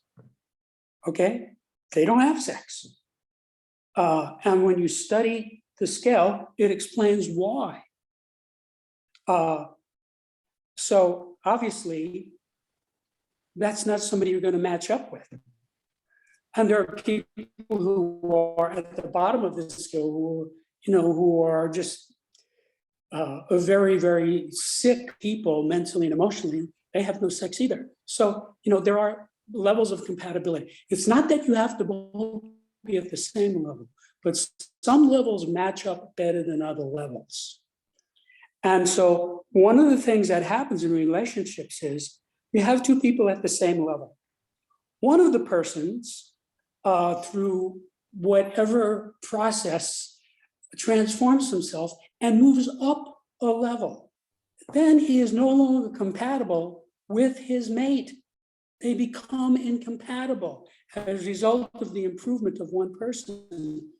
Okay? They don't have sex. And when you study the scale, it explains why. So obviously, that's not somebody you're going to match up with. And there are people who are at the bottom of the scale who are just a very, very sick people mentally and emotionally. They have no sex either. So, there are levels of compatibility. It's not that you have to both be at the same level, but some levels match up better than other levels. And so one of the things that happens in relationships is you have 2 people at the same level. One of the persons, through whatever process, transforms himself and moves up a level. Then he is no longer compatible with his mate. They become incompatible as a result of the improvement of one person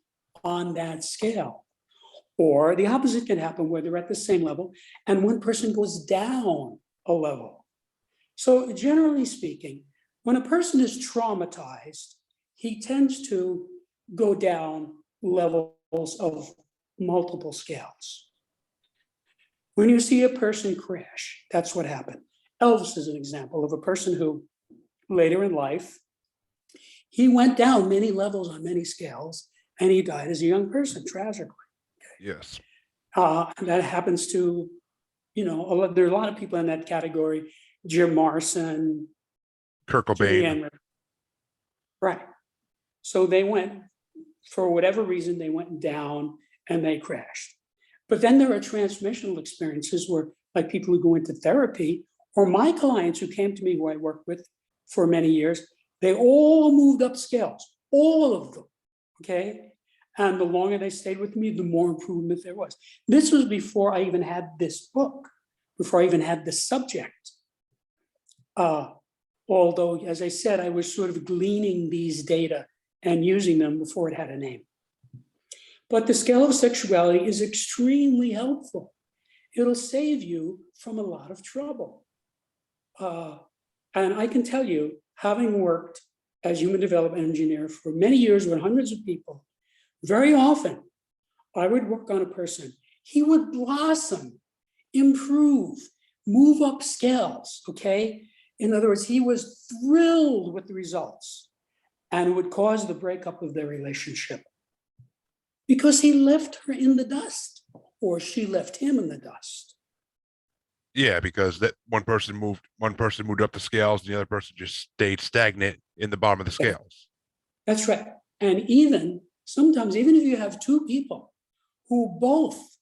on that scale. Or the opposite can happen where they're at the same level and one person goes down a level. So generally speaking, when a person is traumatized, he tends to go down levels of multiple scales. When you see a person crash, that's what happened. Elvis is an example of a person who later in life, he went down many levels on many scales, and he died as a young person, tragically. Yes. And that happens to, there are a lot of people in that category. Jim Morrison, Kurt Jimi Cobain. Hendrix. Right. So they went, for whatever reason, they went down and they crashed. But then there are transformational experiences where, like people who go into therapy, or my clients who came to me, who I worked with for many years, they all moved up scales, all of them, okay? And the longer they stayed with me, the more improvement there was. This was before I even had this book, before I even had the subject. Although, as I said, I was sort of gleaning these data and using them before it had a name. But the scale of sexuality is extremely helpful. It'll save you from a lot of trouble. And I can tell you, having worked as human development engineer for many years with hundreds of people, very often I would work on a person. He would blossom, improve, move up scales, okay? In other words, he was thrilled with the results, and it would cause the breakup of their relationship because he left her in the dust, or she left him in the dust. Yeah, because that one person moved up the scales, and the other person just stayed stagnant in the bottom of the scales. That's right. And even sometimes, even if you have two people who both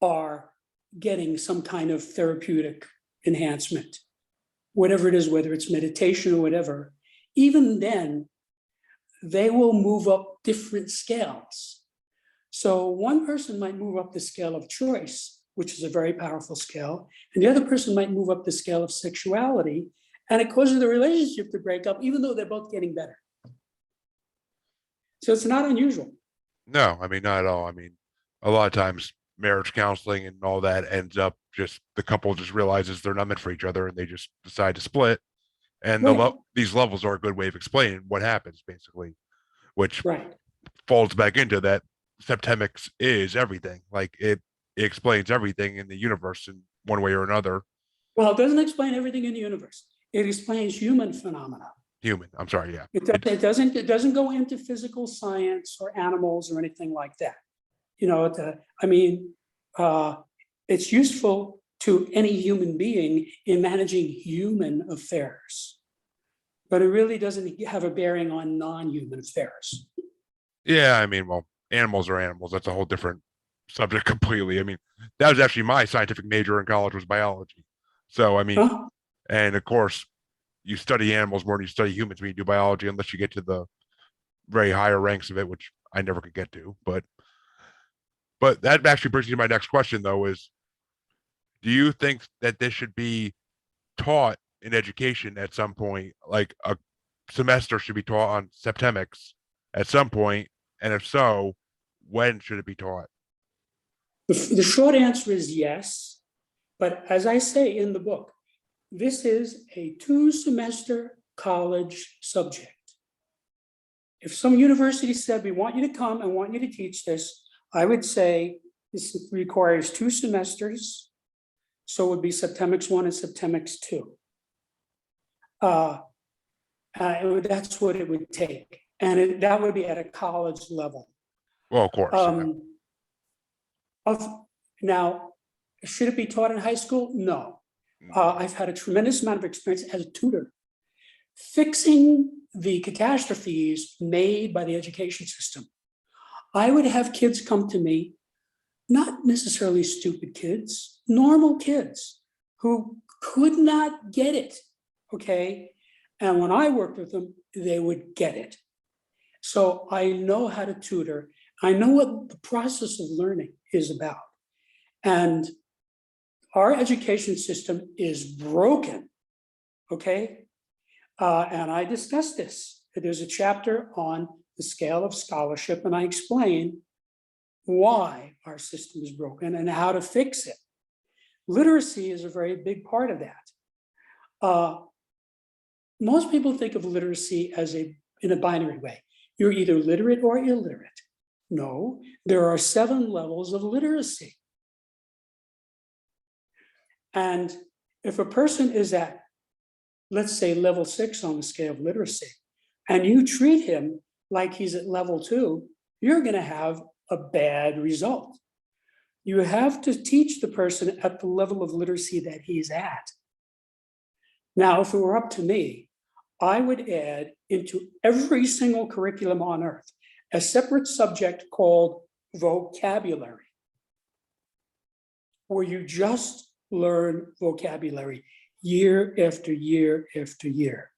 are getting some kind of therapeutic enhancement, whatever it is, whether it's meditation or whatever, even then, they will move up different scales. So one person might move up the scale of choice, which is a very powerful scale, and the other person might move up the scale of sexuality, and it causes the relationship to break up, even though they're both getting better. So it's not unusual. No, I mean, not at all. I mean, a lot of times marriage counseling and all that ends up just the couple just realizes they're not meant for each other and they just decide to split. And Right. these levels are a good way of explaining what happens, basically, which Right. falls back into that Septemics is everything. Like it explains everything in the universe in one way or another. Well, it doesn't explain everything in the universe. It explains human phenomena. Human. I'm sorry. Yeah. It doesn't go into physical science or animals or anything like that. It's useful to any human being in managing human affairs, but it really doesn't have a bearing on non-human affairs. Yeah. I mean, well, animals are animals. That's a whole different subject completely. I mean, that was actually my scientific major in college was biology. So, I mean, Huh? and of course, you study animals more than you study humans when you do biology, unless you get to the very higher ranks of it, which I never could get to. But that actually brings me to my next question, though, is do you think that this should be taught in education at some point? Like a semester should be taught on Septemics at some point, and if so, when should it be taught? The short answer is yes, but as I say in the book, this is a 2-semester college subject. If some university said, we want you to come and want you to teach this, I would say this requires 2 semesters. So it would be Septemics 1 and Septemics 2. That's what it would take. And that would be at a college level. Well, of course. Now, should it be taught in high school? No. I've had a tremendous amount of experience as a tutor fixing the catastrophes made by the education system. I would have kids come to me, not necessarily stupid kids, normal kids who could not get it, okay? And when I worked with them, they would get it. So I know how to tutor. I know what the process of learning is about. And our education system is broken, okay? And I discuss this. There's a chapter on the scale of scholarship, and I explain why our system is broken and how to fix it. Literacy is a very big part of that. Most people think of literacy as in a binary way. you're either literate or illiterate. No, there are 7 levels of literacy. And if a person is at, let's say, level 6 on the scale of literacy, and you treat him like he's at level 2, you're going to have a bad result. You have to teach the person at the level of literacy that he's at. Now, if it were up to me, I would add into every single curriculum on earth a separate subject called vocabulary, where you just learn vocabulary year after year after year.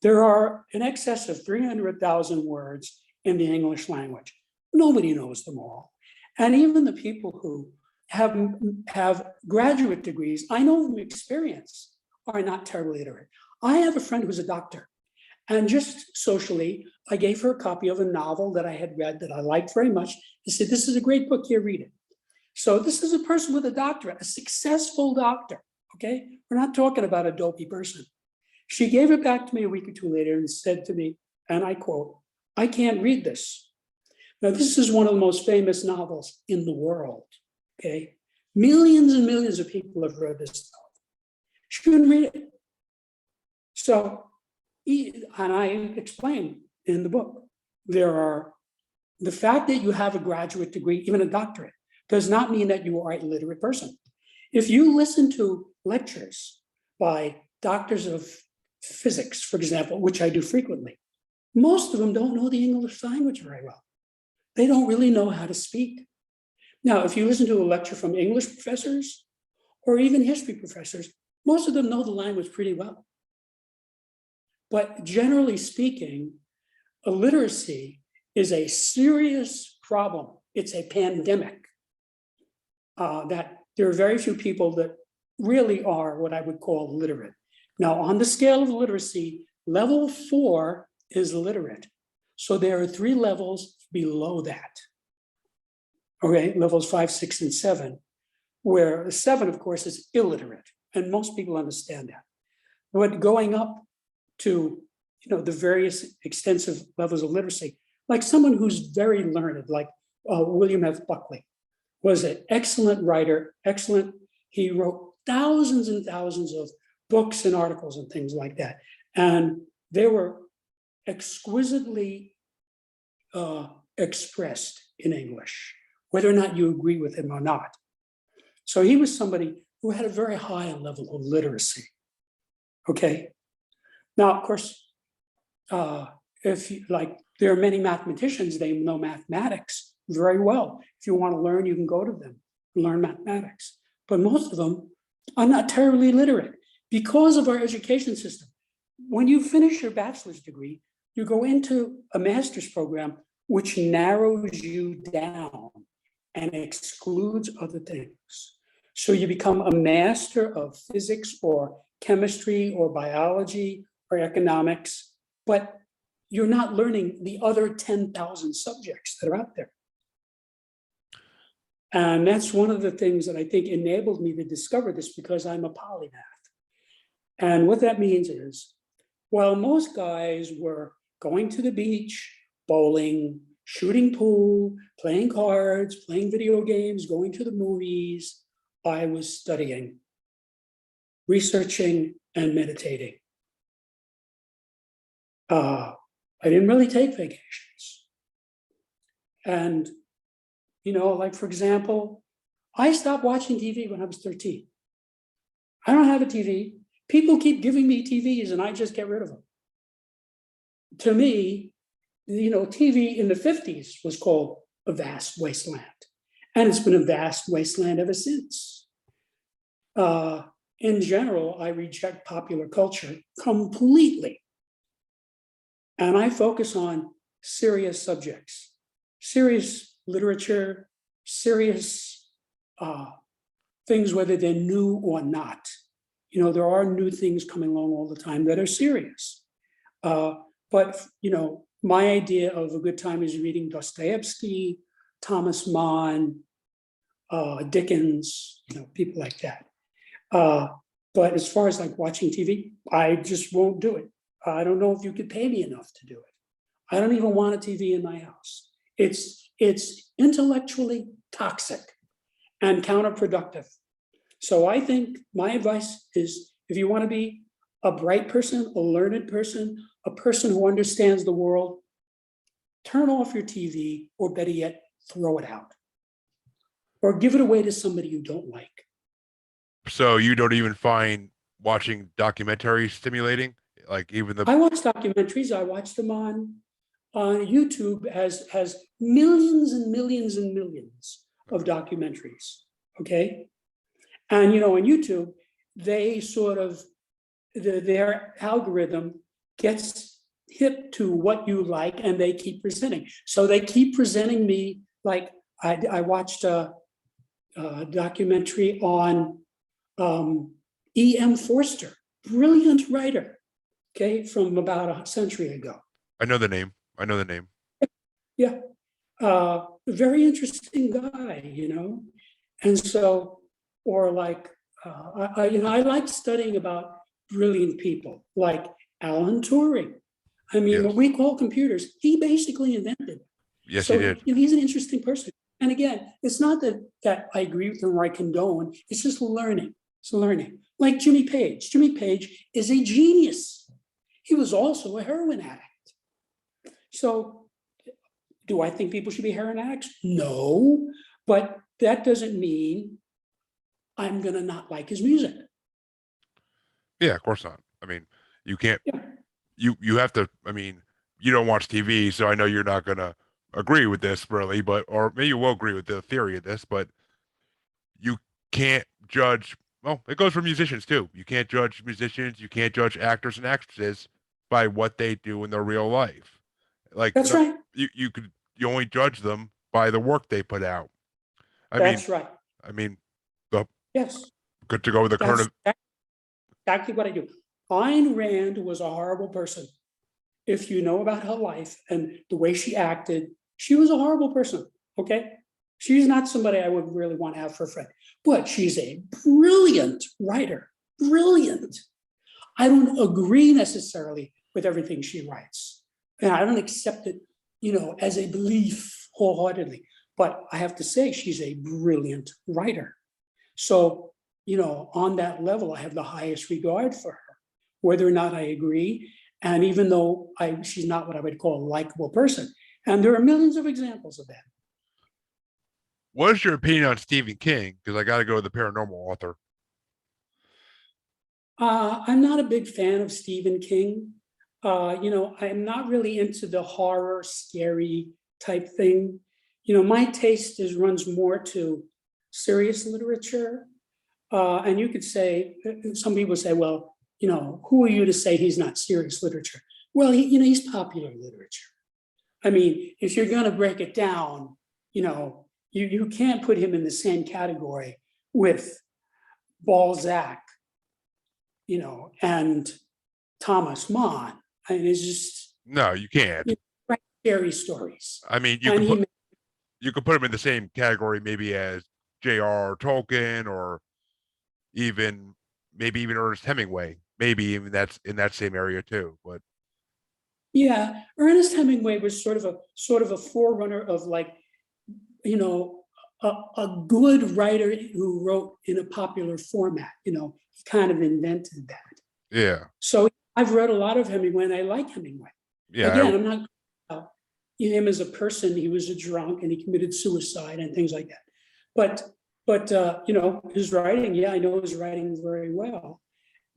There are in excess of 300,000 words in the English language. Nobody knows them all. And even the people who have graduate degrees, I know from experience, are not terribly literate. I have a friend who's a doctor, and just socially, I gave her a copy of a novel that I had read that I liked very much. I said, this is a great book, here, read it. So this is a person with a doctorate, a successful doctor, okay? We're not talking about a dopey person. She gave it back to me a week or two later and said to me, and I quote, "I can't read this." Now, this is one of the most famous novels in the world, okay? Millions and millions of people have read this novel. She couldn't read it. So, and I explain in the book, the fact that you have a graduate degree, even a doctorate, does not mean that you are a literate person. If you listen to lectures by doctors of physics, for example, which I do frequently, most of them don't know the English language very well. They don't really know how to speak. Now, if you listen to a lecture from English professors or even history professors, most of them know the language pretty well. But generally speaking, illiteracy is a serious problem. It's a pandemic that there are very few people that really are what I would call literate. Now, on the scale of literacy, level 4 is literate. So there are 3 levels below that. Okay, levels 5, 6, and 7, where 7, of course, is illiterate, and most people understand that. But going up to, the various extensive levels of literacy, like someone who's very learned, like William F. Buckley, was an excellent writer, excellent. He wrote thousands and thousands of books and articles and things like that. And they were exquisitely expressed in English, whether or not you agree with him or not. So he was somebody who had a very high level of literacy. Okay. Now, of course, there are many mathematicians, they know mathematics very well. If you want to learn, you can go to them and learn mathematics. But most of them are not terribly literate because of our education system. When you finish your bachelor's degree, you go into a master's program which narrows you down and excludes other things. So you become a master of physics or chemistry or biology or economics, but you're not learning the other 10,000 subjects that are out there. And that's one of the things that I think enabled me to discover this, because I'm a polymath. And what that means is, while most guys were going to the beach, bowling, shooting pool, playing cards, playing video games, going to the movies, I was studying, researching, and meditating. I didn't really take vacations. And, like, for example, I stopped watching TV when I was 13. I don't have a TV. People keep giving me TVs and I just get rid of them. To me, TV in the 50s was called a vast wasteland. And it's been a vast wasteland ever since. In general, I reject popular culture completely. And I focus on serious subjects, serious literature, serious things, whether they're new or not. There are new things coming along all the time that are serious. But my idea of a good time is reading Dostoevsky, Thomas Mann, Dickens, people like that. But as far as like watching TV, I just won't do it. I don't know if you could pay me enough to do it. I don't even want a TV in my house. It's intellectually toxic and counterproductive. So I think my advice is, if you want to be a bright person, a learned person, a person who understands the world, turn off your TV, or better yet, throw it out. Or give it away to somebody you don't like. So you don't even find watching documentaries stimulating? Like even the I watch documentaries, I watch them on YouTube has millions and millions and millions of documentaries. Okay. And on YouTube, they sort of their algorithm gets hip to what you like, and they keep presenting. So they keep presenting me, like I watched a documentary on E.M. Forster, brilliant writer, okay, from about a century ago. I know the name. Yeah, very interesting guy, and so, or like, I like studying about brilliant people like Alan Turing. I mean, Yes. what we call computers, he basically invented. Yes, So he did. he's an interesting person. And again, it's not that I agree with him or I condone. It's just learning. It's learning. Like Jimmy Page. Jimmy Page is a genius. He was also a heroin addict. So do I think people should be heroin addicts? No, but that doesn't mean I'm going to not like his music. Yeah, of course not. I mean, you can't. Yeah. You have to. I mean, you don't watch TV, so I know you're not gonna agree with this really, but or maybe you will agree with the theory of this, but you can't judge. Well, it goes for musicians too. You can't judge musicians. You can't judge actors and actresses by what they do in their real life. Like That's right. you only judge them by the work they put out. That's right. I mean, the Yes. good to go with the current. That's exactly what I do. Ayn Rand was a horrible person. If you know about her life and the way she acted, she was a horrible person. Okay. She's not somebody I would really want to have for a friend, but she's a brilliant writer. Brilliant. I don't agree necessarily with everything she writes. And I don't accept it, as a belief wholeheartedly. But I have to say, she's a brilliant writer. So, on that level, I have the highest regard for her, whether or not I agree. And even though she's not what I would call a likable person. And there are millions of examples of that. What is your opinion on Stephen King? Because I got to go with the paranormal author. I'm not a big fan of Stephen King. I'm not really into the horror, scary type thing. My taste runs more to serious literature. And you could say, some people say, well, who are you to say he's not serious literature? Well, he's popular literature. I mean, if you're going to break it down, you can't put him in the same category with Balzac, and Thomas Mann. I mean, it's just No, you can't. Scary stories. I mean, you could put him in the same category maybe as J.R. Tolkien or maybe even Ernest Hemingway. Maybe even that's in that same area too. But yeah, Ernest Hemingway was sort of a forerunner of, like, a good writer who wrote in a popular format. He kind of invented that. yeah. So I've read a lot of Hemingway, and I like Hemingway. Yeah. Again, I'm not about him as a person. He was a drunk and he committed suicide and things like that. But his writing, yeah, I know his writing very well.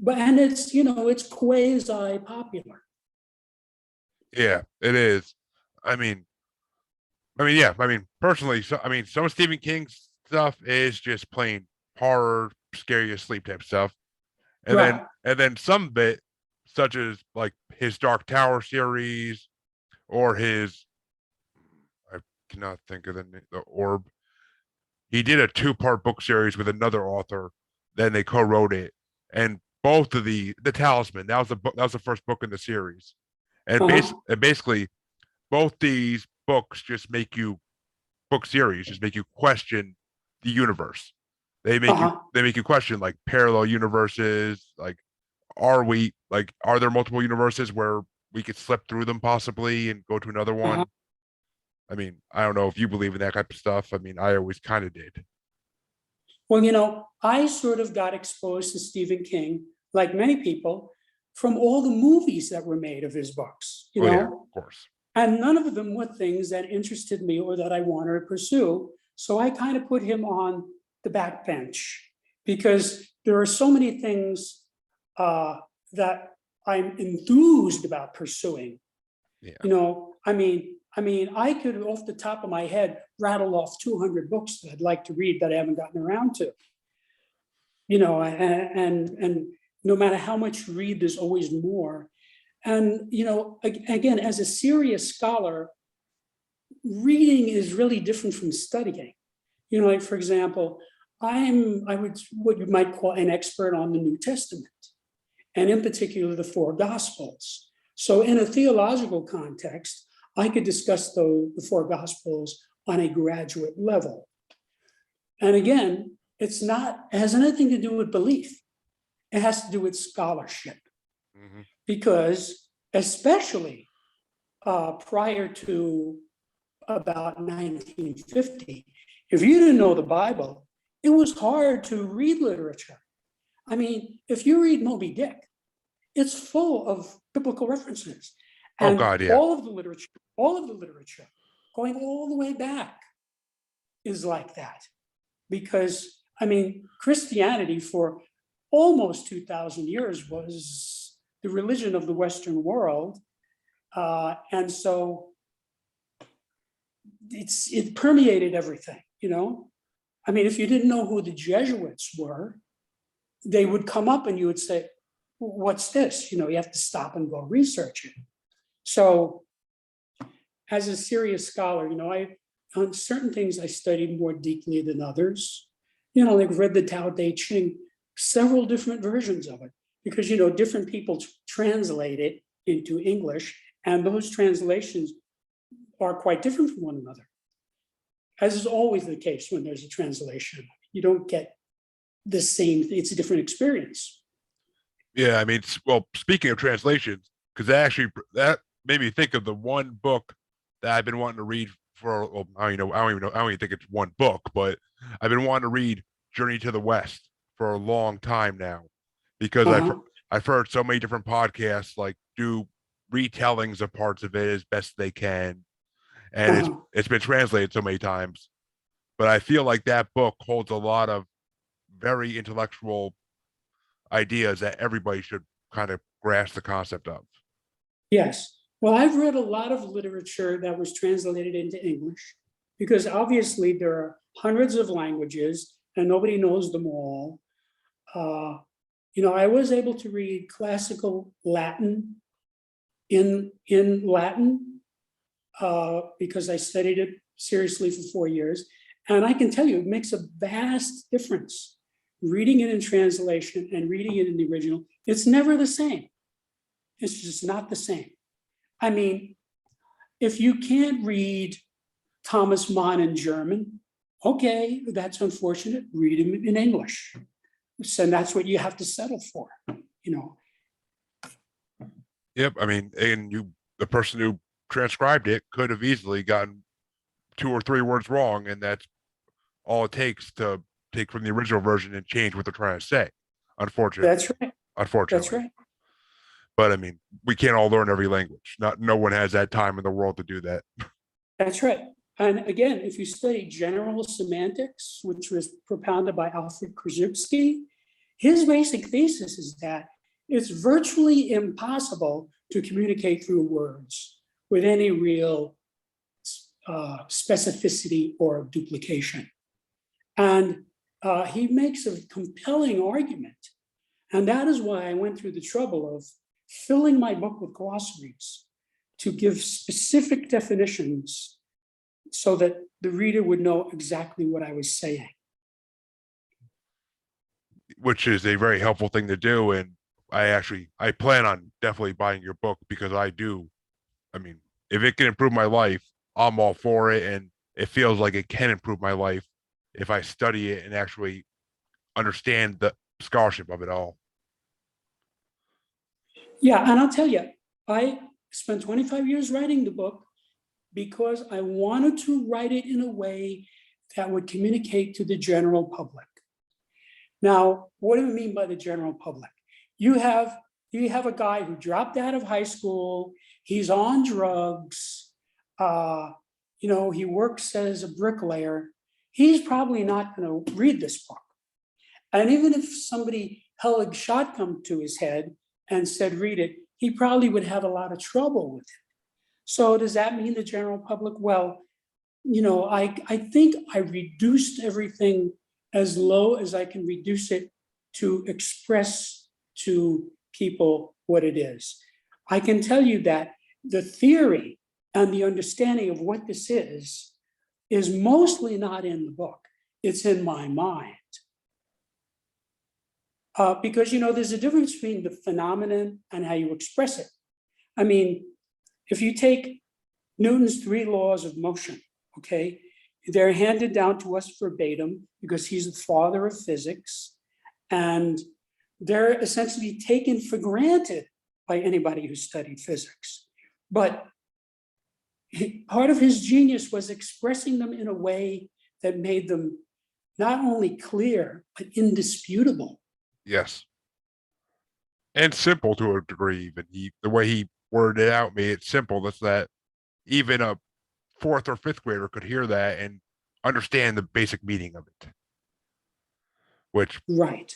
And it's quasi popular. Yeah, it is. I mean, yeah. I mean, personally, some of Stephen King's stuff is just plain horror, scare you to sleep type stuff, and Right. then some bit, such as like his Dark Tower series or his, I cannot think of the Orb. He did a 2-part book series with another author. Then they co-wrote it, and both of the Talisman. That was the book. That was the first book in the series, and basically both these books just make you book series just make you question the universe. They make you question like parallel universes. Like, are there multiple universes where we could slip through them possibly and go to another Uh-huh. one. I mean, I don't know if you believe in that type of stuff. I mean, I always kind of did. Well, I sort of got exposed to Stephen King, like many people, from all the movies that were made of his books, Oh yeah, of course. and none of them were things that interested me or that I wanted to pursue. So I kind of put him on the back bench because there are so many things uh, that I'm enthused about pursuing. Yeah. I could, off the top of my head, rattle off 200 books that I'd like to read that I haven't gotten around to. And no matter how much you read, there's always more. And again, as a serious scholar, reading is really different from studying. Like for example, I would what you might call an expert on the New Testament, and in particular the four Gospels. So in a theological context, I could discuss the four Gospels on a graduate level. And again, it has nothing to do with belief. It has to do with scholarship. Mm-hmm. Because especially prior to about 1950, if you didn't know the Bible, it was hard to read literature. I mean, if you read Moby Dick, it's full of biblical references. Oh And God, yeah. all of the literature, going all the way back, is like that. Because, I mean, Christianity for almost 2,000 years was the religion of the Western world. And so it permeated everything, I mean, if you didn't know who the Jesuits were, they would come up and you would say, what's this? You have to stop and go research it. So as a serious scholar, on certain things I studied more deeply than others. Like read the Tao Te Ching, several different versions of it, because different people translate it into English, and those translations are quite different from one another. As is always the case when there's a translation, you don't get the same. It's a different experience. Yeah, I mean, well, speaking of translations, because that made me think of the one book that I've been wanting to read for. Well, I don't even think it's one book, but I've been wanting to read Journey to the West for a long time now, because I've heard so many different podcasts like do retellings of parts of it as best they can, and it's been translated so many times. But I feel like that book holds a lot of very intellectual ideas that everybody should kind of grasp the concept of. Yes. Well, I've read a lot of literature that was translated into English because obviously there are hundreds of languages and nobody knows them all. I was able to read classical Latin in Latin because I studied it seriously for 4 years. And I can tell you, it makes a vast difference reading it in translation and reading it in the original. It's never the same. It's just not the same. I mean, if you can't read Thomas Mann in German, okay, that's unfortunate. Read him in English. So that's what you have to settle for, Yep. I mean, the person who transcribed it could have easily gotten 2 or 3 words wrong, and that's all it takes to take from the original version and change what they're trying to say. Unfortunately. That's right. Unfortunately. That's right. But I mean, we can't all learn every language. No one has that time in the world to do that. That's right. And again, if you study general semantics, which was propounded by Alfred Krzyzewski, his basic thesis is that it's virtually impossible to communicate through words with any real specificity or duplication. And he makes a compelling argument. And that is why I went through the trouble of filling my book with glossaries to give specific definitions so that the reader would know exactly what I was saying. Which is a very helpful thing to do. And I plan on definitely buying your book because I mean, if it can improve my life, I'm all for it. And it feels like it can improve my life if I study it and actually understand the scholarship of it all. Yeah, and I'll tell you, I spent 25 years writing the book because I wanted to write it in a way that would communicate to the general public. Now, what do I mean by the general public? You have a guy who dropped out of high school, he's on drugs, he works as a bricklayer. He's probably not going to read this book. And even if somebody held a shotgun to his head and said, read it, he probably would have a lot of trouble with it. So does that mean the general public? Well, I think I reduced everything as low as I can reduce it to express to people what it is. I can tell you that the theory and the understanding of what this is mostly not in the book. It's in my mind. Because, there's a difference between the phenomenon and how you express it. I mean, if you take Newton's 3 laws of motion, okay, they're handed down to us verbatim because he's the father of physics, and they're essentially taken for granted by anybody who studied physics. But part of his genius was expressing them in a way that made them not only clear, but indisputable. Yes. And simple to a degree, even the way he worded it out made it simple. That's that even a 4th or 5th grader could hear that and understand the basic meaning of it. Which, right,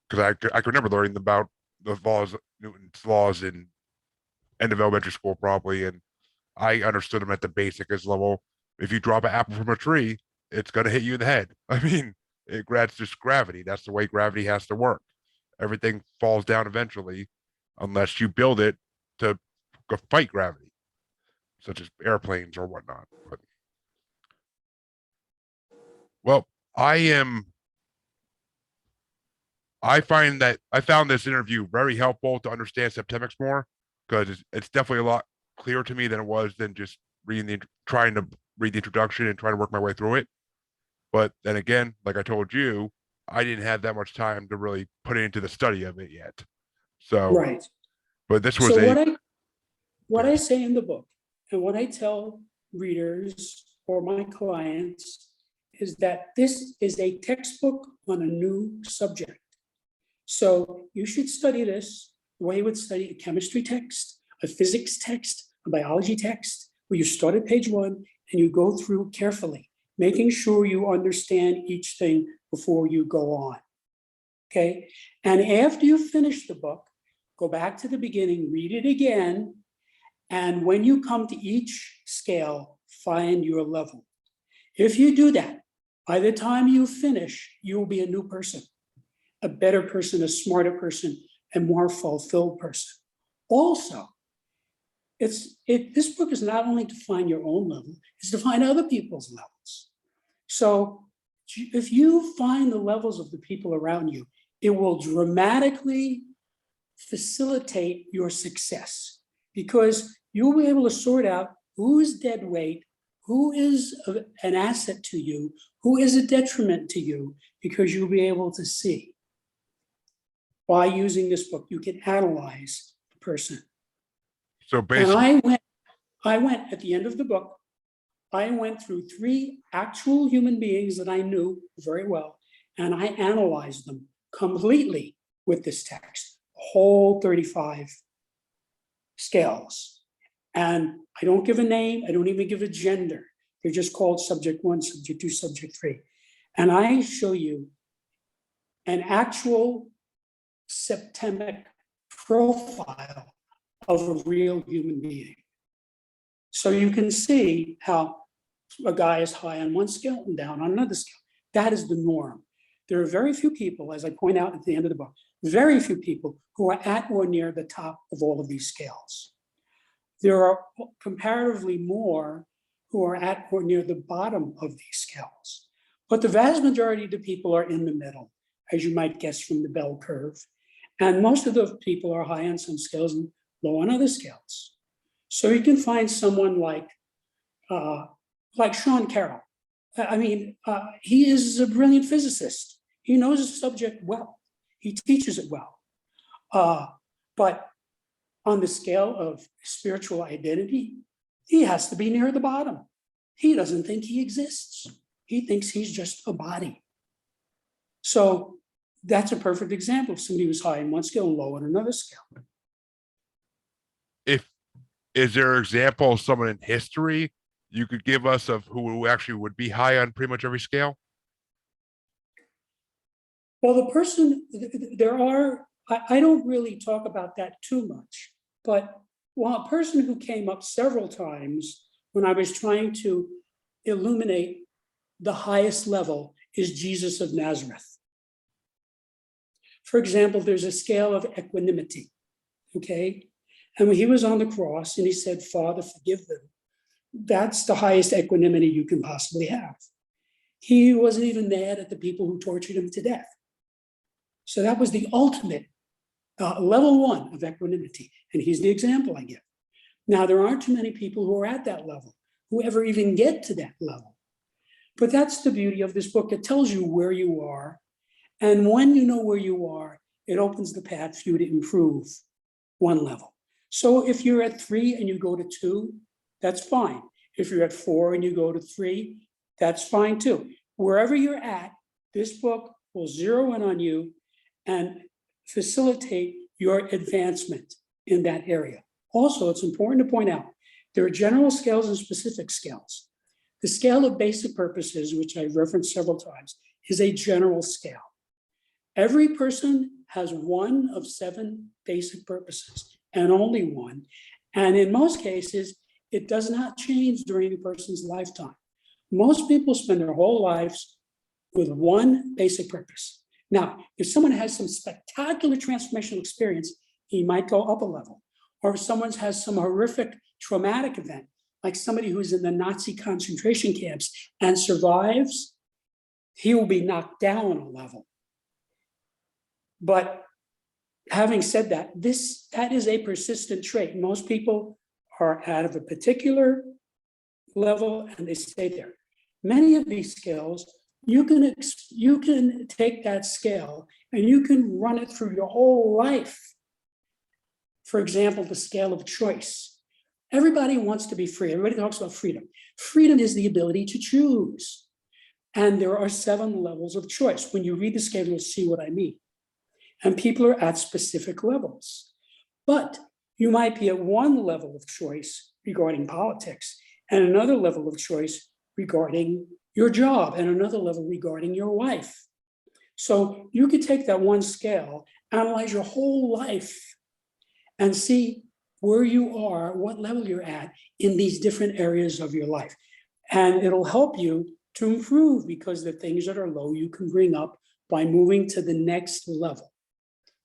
because I could remember learning about the laws, Newton's laws in end of elementary school probably, and I understood them at the basics level. If you drop an apple from a tree, it's going to hit you in the head. I mean, that's just gravity. That's the way gravity has to work. Everything falls down eventually, unless you build it to fight gravity, such as airplanes or whatnot. But, well, I found this interview very helpful to understand Septemics more, because it's definitely a lot clearer to me than it was than just trying to read the introduction and trying to work my way through it. But then again, like I told you, I didn't have that much time to really put it into the study of it yet. So, right. but this was So what I say in the book and what I tell readers or my clients is that this is a textbook on a new subject. So you should study this the way you would study a chemistry text, a physics text, a biology text, where you start at page 1 and you go through carefully, making sure you understand each thing before you go on. Okay? And after you finish the book, go back to the beginning, read it again, and when you come to each scale, find your level. If you do that, by the time you finish, you will be a new person, a better person, a smarter person, a more fulfilled person. Also, this book is not only to find your own level, it's to find other people's levels. So if you find the levels of the people around you, it will dramatically facilitate your success, because you'll be able to sort out who is dead weight, who is an asset to you, who is a detriment to you, because you'll be able to see. By using this book, you can analyze the person. So basically, and I went at the end of the book, I went through 3 actual human beings that I knew very well, and I analyzed them completely with this text, whole 35 scales. And I don't give a name, I don't even give a gender. They're just called subject 1, subject 2, subject 3. And I show you an actual septemic profile of a real human being. So you can see how a guy is high on one scale and down on another scale. That is the norm. There are very few people, as I point out at the end of the book, very few people who are at or near the top of all of these scales. There are comparatively more who are at or near the bottom of these scales. But the vast majority of the people are in the middle, as you might guess from the bell curve. And most of the people are high on some scales and low on other scales. So you can find someone like Sean Carroll. He is a brilliant physicist. He knows the subject well. He teaches it well. But on the scale of spiritual identity, he has to be near the bottom. He doesn't think he exists. He thinks he's just a body. So that's a perfect example of somebody who's high in one scale and low in another scale. Is there an example of someone in history you could give us of who actually would be high on pretty much every scale? Well, the person, I don't really talk about that too much, but a person who came up several times when I was trying to illuminate the highest level is Jesus of Nazareth. For example, there's a scale of equanimity, okay? And when he was on the cross and he said, Father, forgive them, that's the highest equanimity you can possibly have. He wasn't even mad at the people who tortured him to death. So that was the ultimate level 1 of equanimity. And he's the example I give. Now, there aren't too many people who are at that level, who ever even get to that level. But that's the beauty of this book. It tells you where you are. And when you know where you are, it opens the path for you to improve one level. So if you're at 3 and you go to 2, that's fine. If you're at 4 and you go to 3, that's fine too. Wherever you're at, this book will zero in on you and facilitate your advancement in that area. Also, it's important to point out, there are general scales and specific scales. The scale of basic purposes, which I've referenced several times, is a general scale. Every person has one of 7 basic purposes, and only one. And in most cases, it does not change during the person's lifetime. Most people spend their whole lives with one basic purpose. Now, if someone has some spectacular transformational experience, he might go up a level. Or if someone has some horrific traumatic event, like somebody who's in the Nazi concentration camps and survives, he will be knocked down a level. But having said that, that is a persistent trait. Most people are out of a particular level and they stay there. Many of these skills, you can take that scale and you can run it through your whole life. For example, the scale of choice. Everybody wants to be free. Everybody talks about freedom. Freedom is the ability to choose. And there are 7 levels of choice. When you read the scale, you'll see what I mean. And people are at specific levels. But you might be at one level of choice regarding politics, and another level of choice regarding your job, and another level regarding your wife. So you could take that one scale, analyze your whole life, and see where you are, what level you're at in these different areas of your life. And it'll help you to improve, because the things that are low you can bring up by moving to the next level.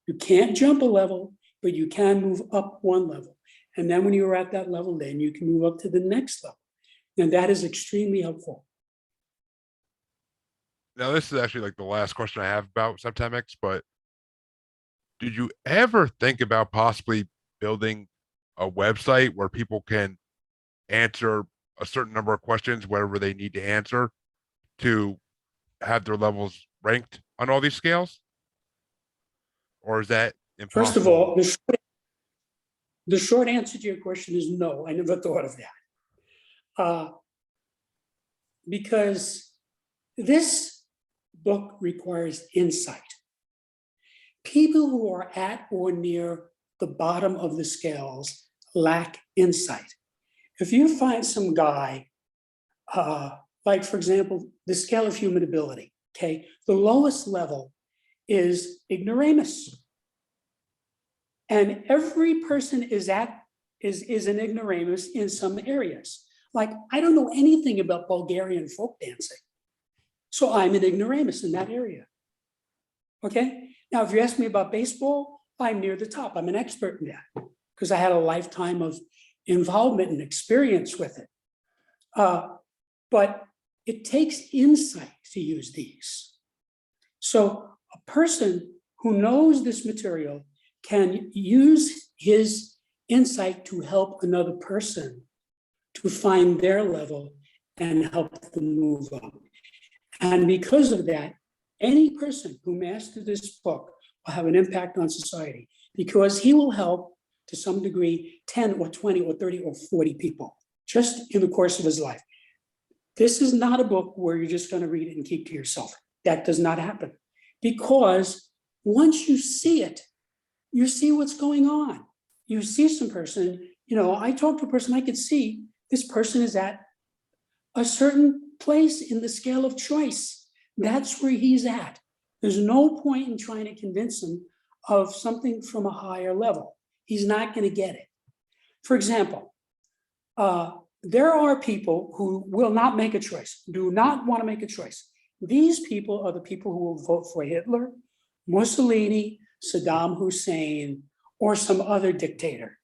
You can't jump a level, but you can move up one level. And then when you're at that level, then you can move up to the next level. And that is extremely helpful. Now, this is actually like the last question I have about Septemics, but did you ever think about possibly building a website where people can answer a certain number of questions, whatever they need to answer, to have their levels ranked on all these scales? Or is that impossible? First of all, the short answer to your question is no. I never thought of that. Because this book requires insight. People who are at or near the bottom of the scales lack insight. If you find some guy, like for example, the scale of human ability, okay, the lowest level is ignoramus. And every person is an ignoramus in some areas. Like, I don't know anything about Bulgarian folk dancing, so I'm an ignoramus in that area. Okay, now if you ask me about baseball, I'm near the top. I'm an expert in that because I had a lifetime of involvement and experience with it. But it takes insight to use these. So a person who knows this material can use his insight to help another person to find their level and help them move up. And because of that, any person who masters this book will have an impact on society, because he will help to some degree 10 or 20 or 30 or 40 people just in the course of his life. This is not a book where you're just going to read it and keep to yourself. That does not happen, because once you see it, you see what's going on. You see some person, I talked to a person, I could see this person is at a certain place in the scale of choice. That's where he's at. There's no point in trying to convince him of something from a higher level. He's not going to get it. For example, there are people who will not make a choice, do not want to make a choice. These people are the people who will vote for Hitler, Mussolini, Saddam Hussein, or some other dictator,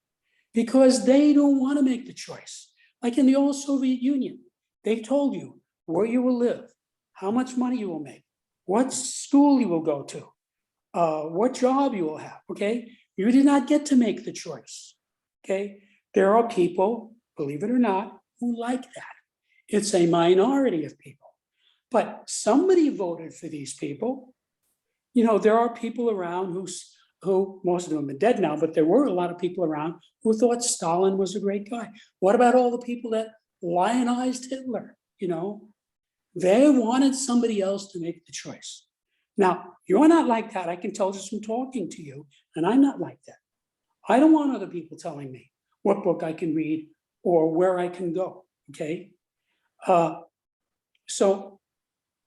because they don't want to make the choice. Like in the old Soviet Union, they told you where you will live, how much money you will make, what school you will go to, what job you will have, okay? You did not get to make the choice, okay? There are people, believe it or not, who like that. It's a minority of people, but somebody voted for these people. There are people around who most of them are dead now, but there were a lot of people around who thought Stalin was a great guy. What about all the people that lionized Hitler? They wanted somebody else to make the choice. Now, you're not like that. I can tell just from talking to you, and I'm not like that. I don't want other people telling me what book I can read or where I can go, okay? So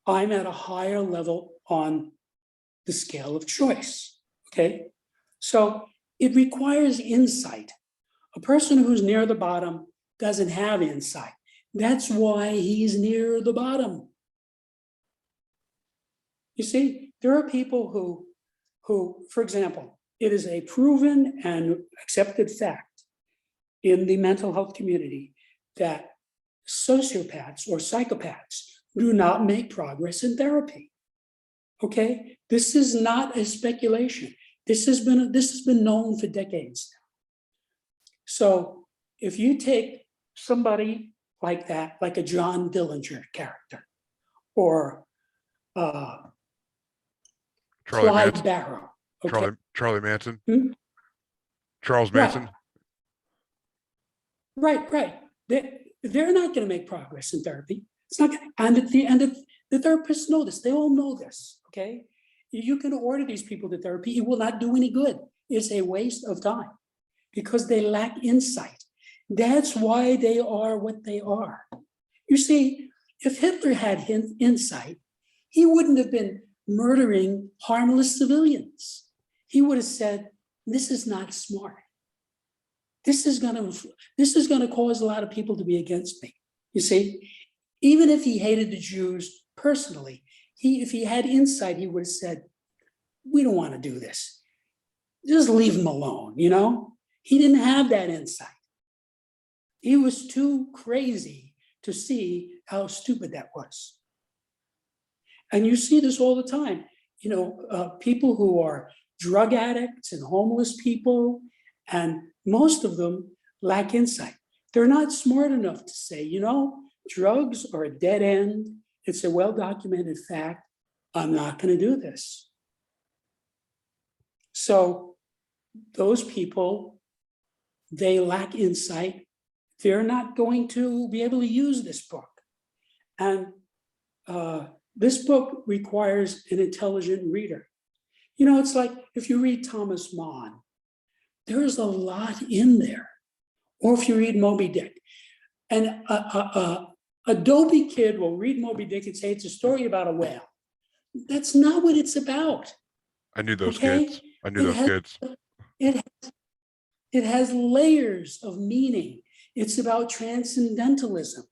I'm at a higher level on the scale of choice, okay? So it requires insight. A person who's near the bottom doesn't have insight. That's why he's near the bottom. You see, there are people who, for example, it is a proven and accepted fact in the mental health community that sociopaths or psychopaths do not make progress in therapy. Okay, this is not a speculation. This has been known for decades now. So if you take somebody like that, like a John Dillinger character, or Clyde Barrow, okay? Charlie Manson, Hmm? Charles Manson. Right. They're not going to make progress in therapy. It's not, and the therapists know this. They all know this. Okay, you can order these people to therapy. It will not do any good. It's a waste of time because they lack insight. That's why they are what they are. You see, if Hitler had insight, he wouldn't have been murdering harmless civilians. He would have said, "This is not smart. This is going to cause a lot of people to be against me." You see, even if he hated the Jews personally, if he had insight, he would have said, "We don't want to do this. Just leave him alone." He didn't have that insight. He was too crazy to see how stupid that was. And you see this all the time. People who are drug addicts and homeless people, and most of them lack insight. They're not smart enough to say, drugs are a dead end. It's a well-documented fact. I'm not going to do this. So those people, they lack insight. They're not going to be able to use this book. And this book requires an intelligent reader. It's like if you read Thomas Mann, there's a lot in there. Or if you read Moby Dick. And a dopey kid will read Moby Dick and say it's a story about a whale. That's not what it's about. I knew those kids. It has layers of meaning. It's about transcendentalism.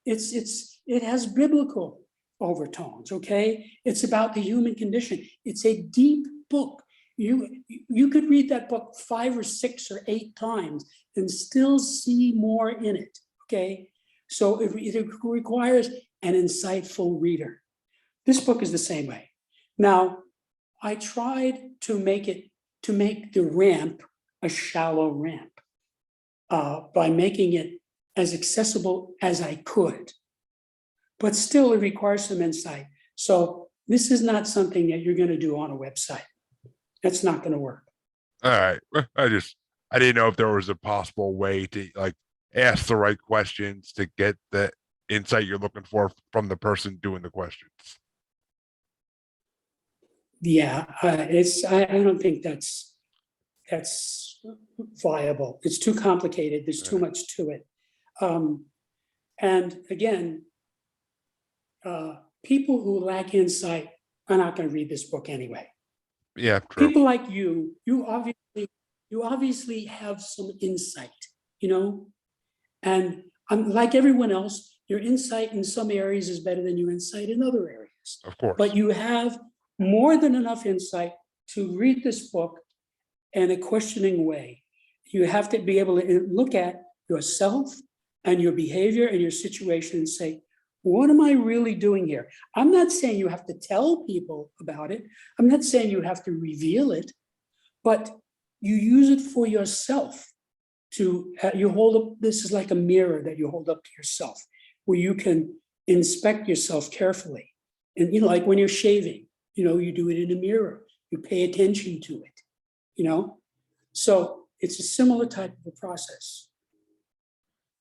It has biblical overtones, okay? It's about the human condition. It's a deep book. You could read that book 5 or 6 or 8 times and still see more in it, okay? So it requires an insightful reader. This book is the same way. Now, I tried to make the ramp a shallow ramp by making it as accessible as I could, but still it requires some insight. So this is not something that you're going to do on a website. That's not going to work. All right. I didn't know if there was a possible way to like ask the right questions to get the insight you're looking for from the person doing the questions. Yeah, I don't think that's viable. It's too complicated. There's too much to it. And again, people who lack insight are not going to read this book anyway. Yeah, true. People like you obviously have some insight, you know, and like everyone else, your insight in some areas is better than your insight in other areas. Of course. But you have more than enough insight to read this book in a questioning way. You have to be able to look at yourself and your behavior and your situation and say, what am I really doing here? I'm not saying you have to tell people about it. I'm not saying you have to reveal it, but you use it for yourself. You hold up, this is like a mirror that you hold up to yourself, where you can inspect yourself carefully. And, like when you're shaving, you do it in a mirror, you pay attention to it, So it's a similar type of a process.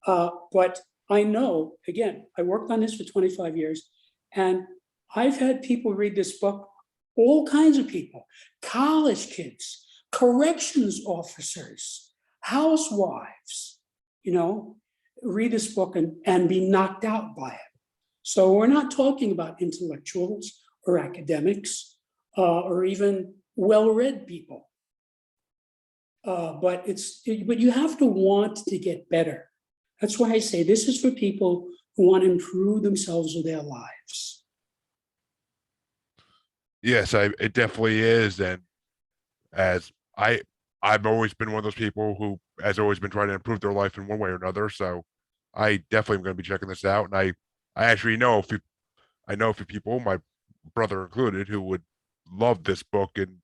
But I know, again, I worked on this for 25 years, and I've had people read this book, all kinds of people, college kids, corrections officers, housewives, read this book and be knocked out by it. So we're not talking about intellectuals or academics or even well-read people. But you have to want to get better. That's why I say this is for people who want to improve themselves or their lives. Yes, it definitely is. And as I've always been one of those people who has always been trying to improve their life in one way or another. So I definitely am going to be checking this out. And I actually know a few people, my brother included, who would love this book, and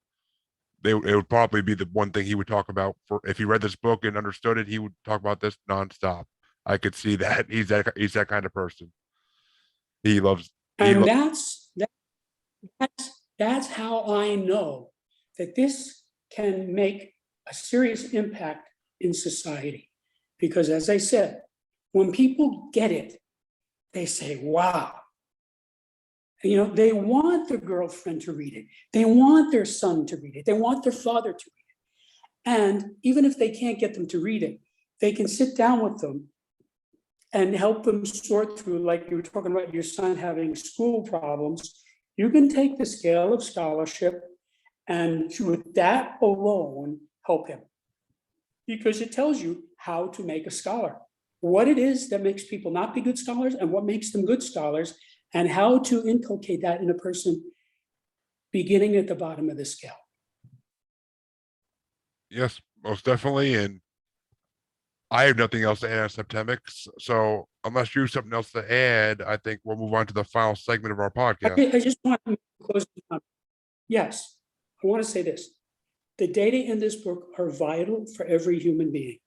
it would probably be the one thing he would talk about for if he read this book and understood it, he would talk about this nonstop. I could see that he's that kind of person. He loves. And that's how I know that this can make a serious impact in society. Because as I said, when people get it, they say, wow. They want their girlfriend to read it. They want their son to read it. They want their father to read it. And even if they can't get them to read it, they can sit down with them and help them sort through, like you were talking about your son having school problems. You can take the scale of scholarship and with that alone, help him. Because it tells you how to make a scholar, what it is that makes people not be good scholars and what makes them good scholars, and how to inculcate that in a person beginning at the bottom of the scale. Yes, most definitely. And I have nothing else to add on Septemics. So unless you have something else to add, I think we'll move on to the final segment of our podcast. I just want to close. Yes, I want to say this. The data in this book are vital for every human being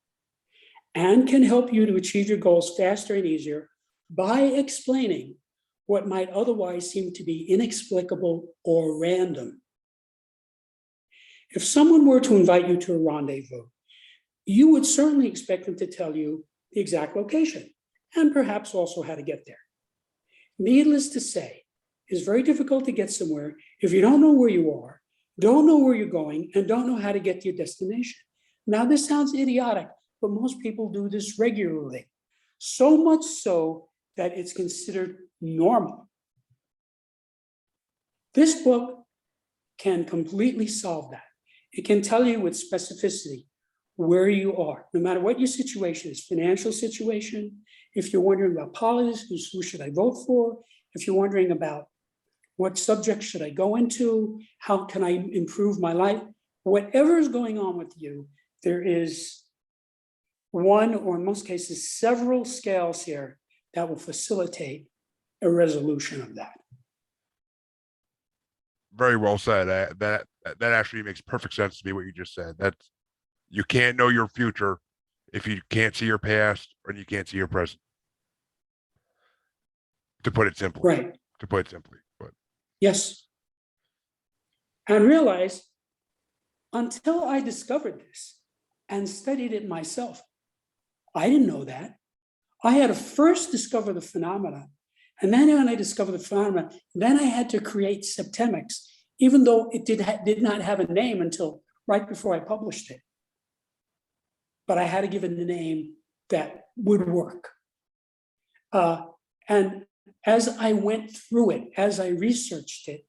and can help you to achieve your goals faster and easier by explaining what might otherwise seem to be inexplicable or random. If someone were to invite you to a rendezvous, you would certainly expect them to tell you the exact location and perhaps also how to get there. Needless to say, it's very difficult to get somewhere if you don't know where you are, don't know where you're going, and don't know how to get to your destination. Now, this sounds idiotic, but most people do this regularly. So much so that it's considered normal. This book can completely solve that. It can tell you with specificity where you are, no matter what your situation is, financial situation, if you're wondering about politics, who should I vote for, if you're wondering about what subject should I go into, how can I improve my life, whatever is going on with you, there is one, or in most cases, several scales here that will facilitate a resolution of that. Very well said. That actually makes perfect sense to me, what you just said. That's, you can't know your future if you can't see your past and you can't see your present. To put it simply. Right. To put it simply. But yes. And realize, until I discovered this, and studied it myself. I didn't know that. I had to first discover the phenomena. And then when I discovered the phenomena, then I had to create Septemics, even though it did not have a name until right before I published it. But I had to give it a name that would work. And as I went through it, as I researched it,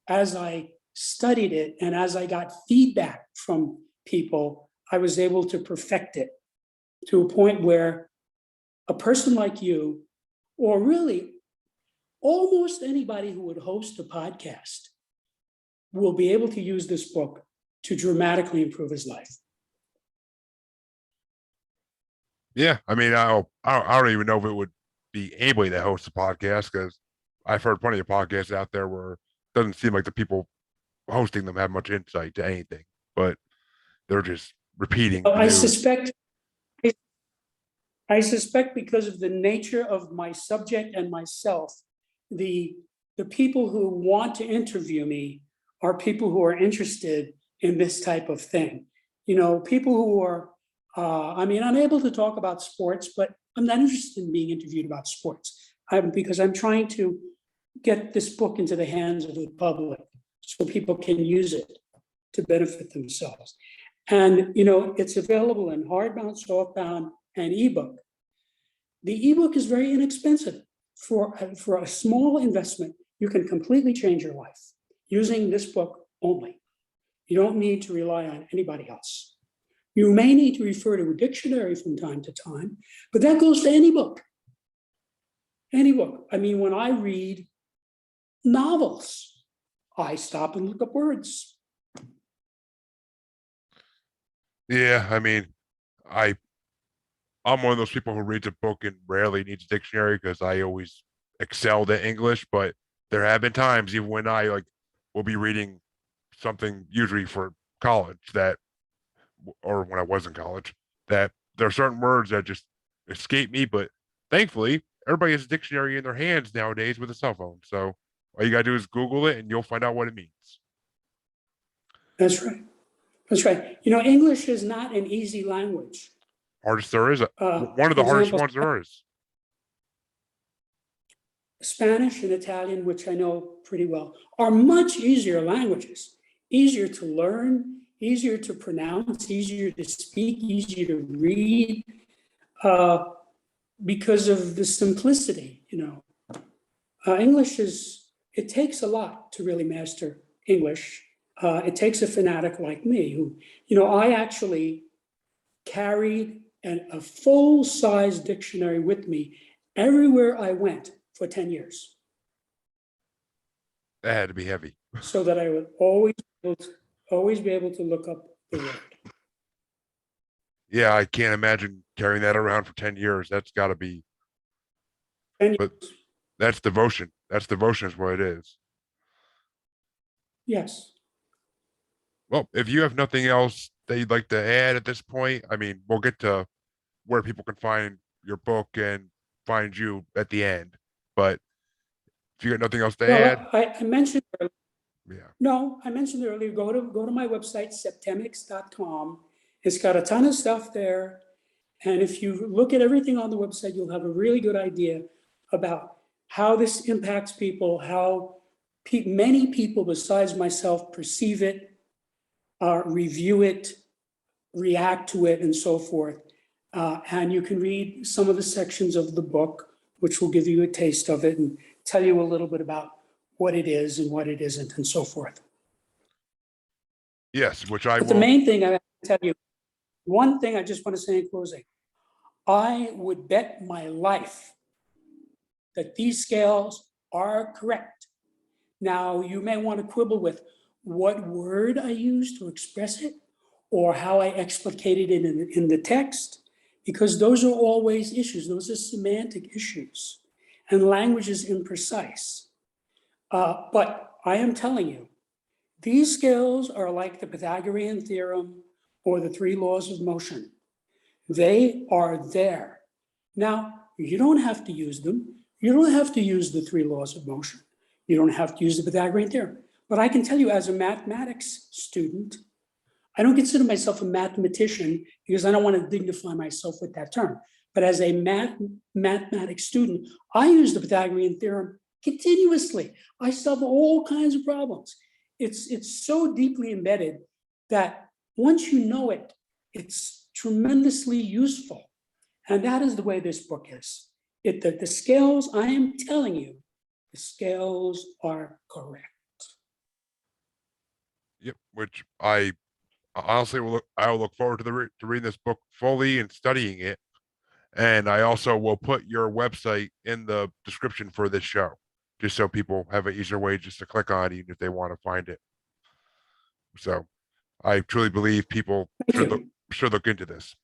as I studied it, and as I got feedback from people, I was able to perfect it to a point where a person like you, or really almost anybody who would host a podcast, will be able to use this book to dramatically improve his life. Yeah, I mean, I don't even know if it would be anybody that hosts a podcast, because I've heard plenty of podcasts out there where it doesn't seem like the people hosting them have much insight to anything, but they're just repeating the I news. suspect because of the nature of my subject and myself, the people who want to interview me are people who are interested in this type of thing. You know, people who are, I'm able to talk about sports, but I'm not interested in being interviewed about sports. Because I'm trying to get this book into the hands of the public so people can use it to benefit themselves. And, it's available in hardbound, softbound, and ebook. The ebook is very inexpensive. For a small investment, you can completely change your life using this book only. You don't need to rely on anybody else. You may need to refer to a dictionary from time to time, but that goes to any book. Any book. When I read novels, I stop and look up words. Yeah, I'm one of those people who reads a book and rarely needs a dictionary because I always excelled at English. But there have been times, even when I will be reading something usually for college or when I was in college, that there are certain words that just escape me. But thankfully, everybody has a dictionary in their hands nowadays with a cell phone. So all you gotta do is Google it and you'll find out what it means. That's right. That's right. English is not an easy language. Hardest there is. One of the hardest ones there is. Spanish and Italian, which I know pretty well, are much easier languages. Easier to learn, easier to pronounce, easier to speak, easier to read, because of the simplicity, English it takes a lot to really master English. It takes a fanatic like me who, I actually carried a full-size dictionary with me everywhere I went for 10 years. That had to be heavy. So that I would always be able to look up the word. Yeah, I can't imagine carrying that around for 10 years. That's got to be. 10 But years. that's devotion. That's devotion is what it is. Yes. Well, if you have nothing else that you'd like to add at this point, we'll get to where people can find your book and find you at the end. But if you got nothing else to add, I mentioned earlier. Yeah. No, I mentioned earlier, go to my website, septemics.com. It's got a ton of stuff there. And if you look at everything on the website, you'll have a really good idea about how this impacts people, how many people besides myself perceive it, review it, react to it, and so forth. And you can read some of the sections of the book, which will give you a taste of it and tell you a little bit about what it is and what it isn't, and so forth. Yes, which I But will. the main thing I tell you, one thing I just want to say in closing, I would bet my life that these scales are correct. Now, you may want to quibble with what word I used to express it or how I explicated it in the text, because those are always issues. Those are semantic issues, and language is imprecise. But I am telling you, these scales are like the Pythagorean theorem or the three laws of motion. They are there. Now, you don't have to use them. You don't have to use the three laws of motion. You don't have to use the Pythagorean theorem. But I can tell you, as a mathematics student, I don't consider myself a mathematician because I don't want to dignify myself with that term. But as a mathematics student, I use the Pythagorean theorem continuously. I solve all kinds of problems. It's so deeply embedded that once you know it, it's tremendously useful. And that is the way this book is. The scales, I am telling you, the scales are correct. Yep, which I honestly I will look forward to reading this book fully and studying it. And I also will put your website in the description for this show, just so people have an easier way just to click on even if they want to find it. So I truly believe people should look into this.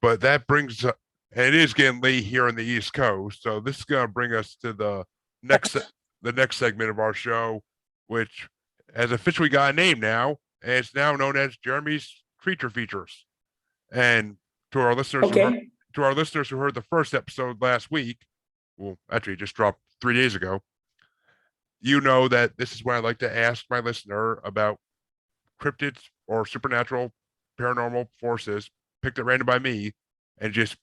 But that brings and it is getting late here on the East Coast, so this is gonna bring us to next the next segment of our show, which has officially got a name now, and it's now known as Jeremy's Creature Features. And to our listeners who heard the first episode last week, well, actually it just dropped 3 days ago, you know that this is when I like to ask my listener about cryptids or supernatural paranormal forces picked at random by me, and just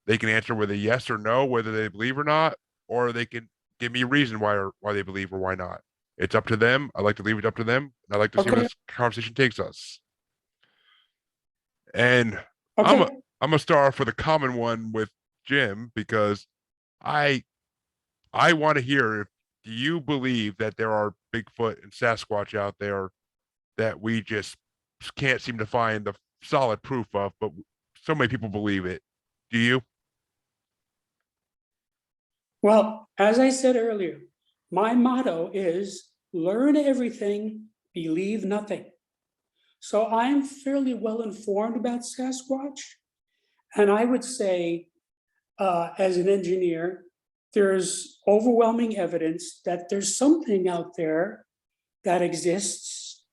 they can answer with a yes or no, whether they believe or not, or they can give me a reason why they believe or why not. It's up to them. I like to leave it up to them. And I like to see where this conversation takes us. And I'm gonna start off with a common one with Jim, because I want to hear, do you believe that there are Bigfoot and Sasquatch out there that we just can't seem to find the solid proof of, but so many people believe it? Do you? Well, as I said earlier, my motto is learn everything, believe nothing. So I'm fairly well informed about Sasquatch. And I would say, as an engineer, there's overwhelming evidence that there's something out there that exists.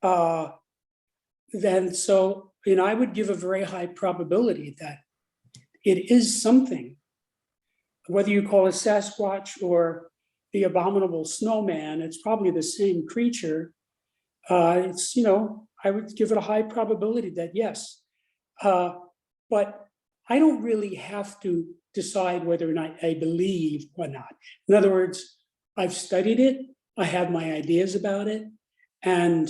Then so, I would give a very high probability that it is something. Whether you call it Sasquatch or the abominable snowman, it's probably the same creature. I would give it a high probability that yes. But I don't really have to decide whether or not I believe or not. In other words, I've studied it, I have my ideas about it, and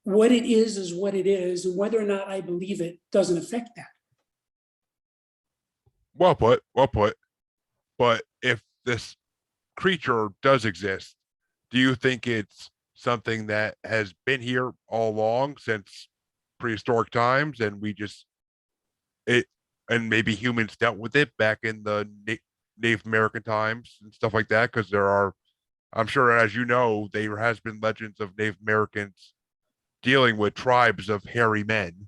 what it is what it is, and whether or not I believe it doesn't affect that. Well put, well put. But if this creature does exist, do you think it's something that has been here all along since prehistoric times, and and maybe humans dealt with it back in the Native American times and stuff like that? Because I'm sure, as you know, there has been legends of Native Americans dealing with tribes of hairy men.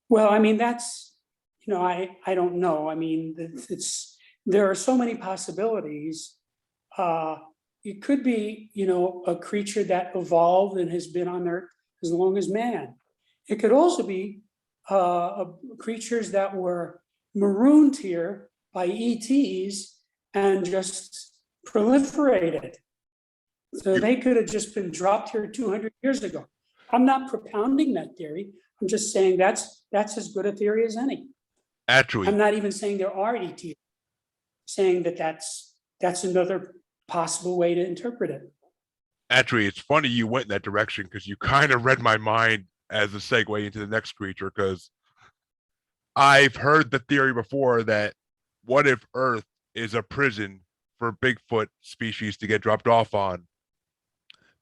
Well, that's, I don't know. There are so many possibilities. It could be, a creature that evolved and has been on Earth as long as man. It could also be creatures that were marooned here by ETs and just proliferated. So they could have just been dropped here 200 years ago. I'm not propounding that theory. I'm just saying that's as good a theory as any. Actually, I'm not even saying there are ETs. I'm saying that's another possible way to interpret it. Actually, it's funny you went in that direction, because you kind of read my mind as a segue into the next creature, because I've heard the theory before that what if Earth is a prison for Bigfoot species to get dropped off on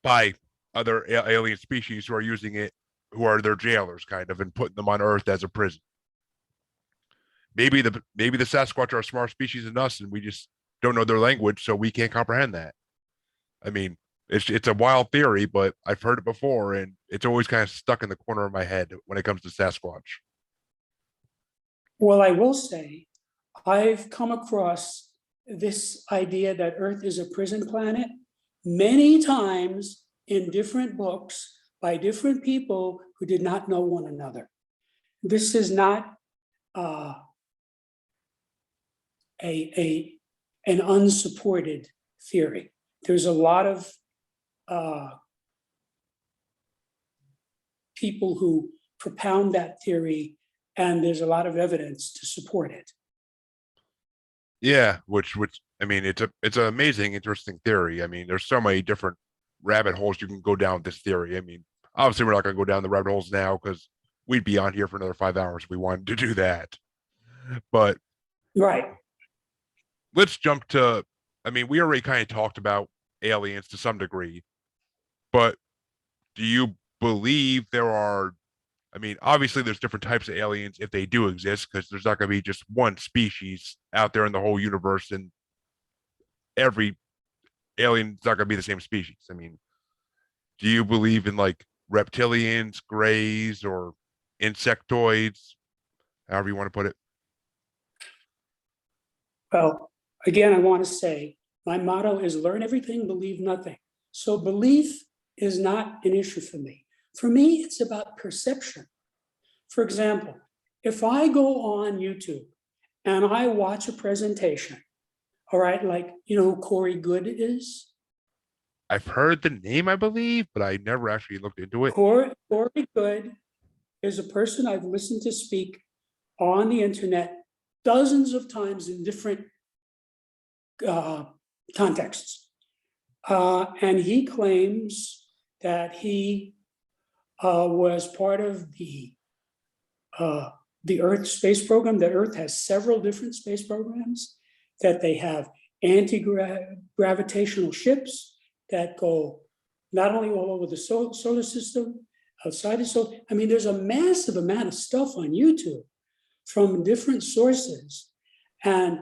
by other alien species who are using it, who are their jailers, kind of, and putting them on Earth as a prison. Maybe the Sasquatch are a smart species than us, and we just don't know their language, so we can't comprehend that. It's a wild theory, but I've heard it before, and it's always kind of stuck in the corner of my head when it comes to Sasquatch. Well, I will say, I've come across this idea that Earth is a prison planet many times in different books by different people who did not know one another. This is not an unsupported theory. There's a lot of people who propound that theory, and there's a lot of evidence to support it. Yeah, which I mean, it's an amazing, interesting theory. I mean, there's so many different rabbit holes you can go down with this theory. I mean, obviously, we're not going to go down the rabbit holes now because we'd be on here for another 5 hours if we wanted to do that. But Right. let's jump to, I mean, we already kind of talked about aliens to some degree, but do you believe there are, I mean, obviously there's different types of aliens if they do exist, because there's not going to be just one species out there in the whole universe, and every alien is not going to be the same species. I mean, do you believe in like reptilians, grays, or insectoids, however you want to put it? Well, again, I want to say my motto is learn everything, believe nothing. So belief is not an issue for me. For me, it's about perception. For example, if I go on YouTube and I watch a presentation, all right, like, you know who Corey Good is? I've heard the name, I believe, but I never actually looked into it. Corey Good is a person I've listened to speak on the internet dozens of times in different contexts. And he claims that he was part of the Earth space program, that Earth has several different space programs, that they have anti-gravitational ships that go not only all over the solar system, outside the solar. I mean, there's a massive amount of stuff on YouTube from different sources. And,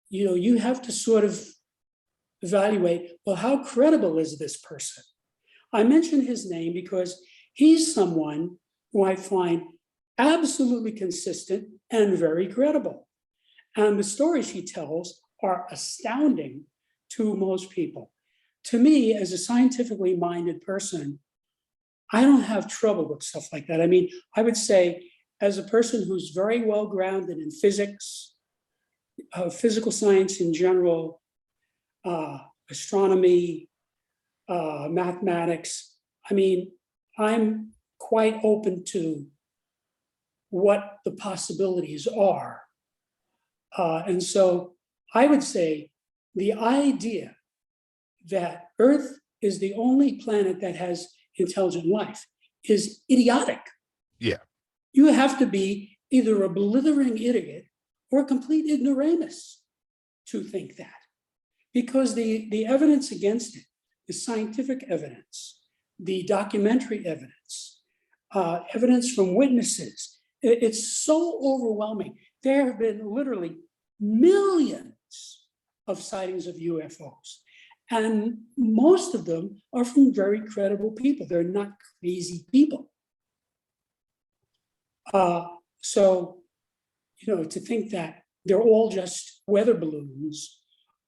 you know, you have to sort of evaluate, well, how credible is this person? I mention his name because he's someone who I find absolutely consistent and very credible. And the stories he tells are astounding to most people. To me, as a scientifically minded person, I don't have trouble with stuff like that. I mean, I would say, as a person who's very well grounded in physics, physical science in general, astronomy, mathematics, I mean, I'm quite open to what the possibilities are. And so I would say the idea that Earth is the only planet that has intelligent life is idiotic. Yeah. You have to be either a blithering idiot or a complete ignoramus to think that. Because the evidence against it, the scientific evidence, the documentary evidence, evidence from witnesses, it's so overwhelming. There have been literally millions of sightings of UFOs. And most of them are from very credible people. They're not crazy people. So, you know, to think that they're all just weather balloons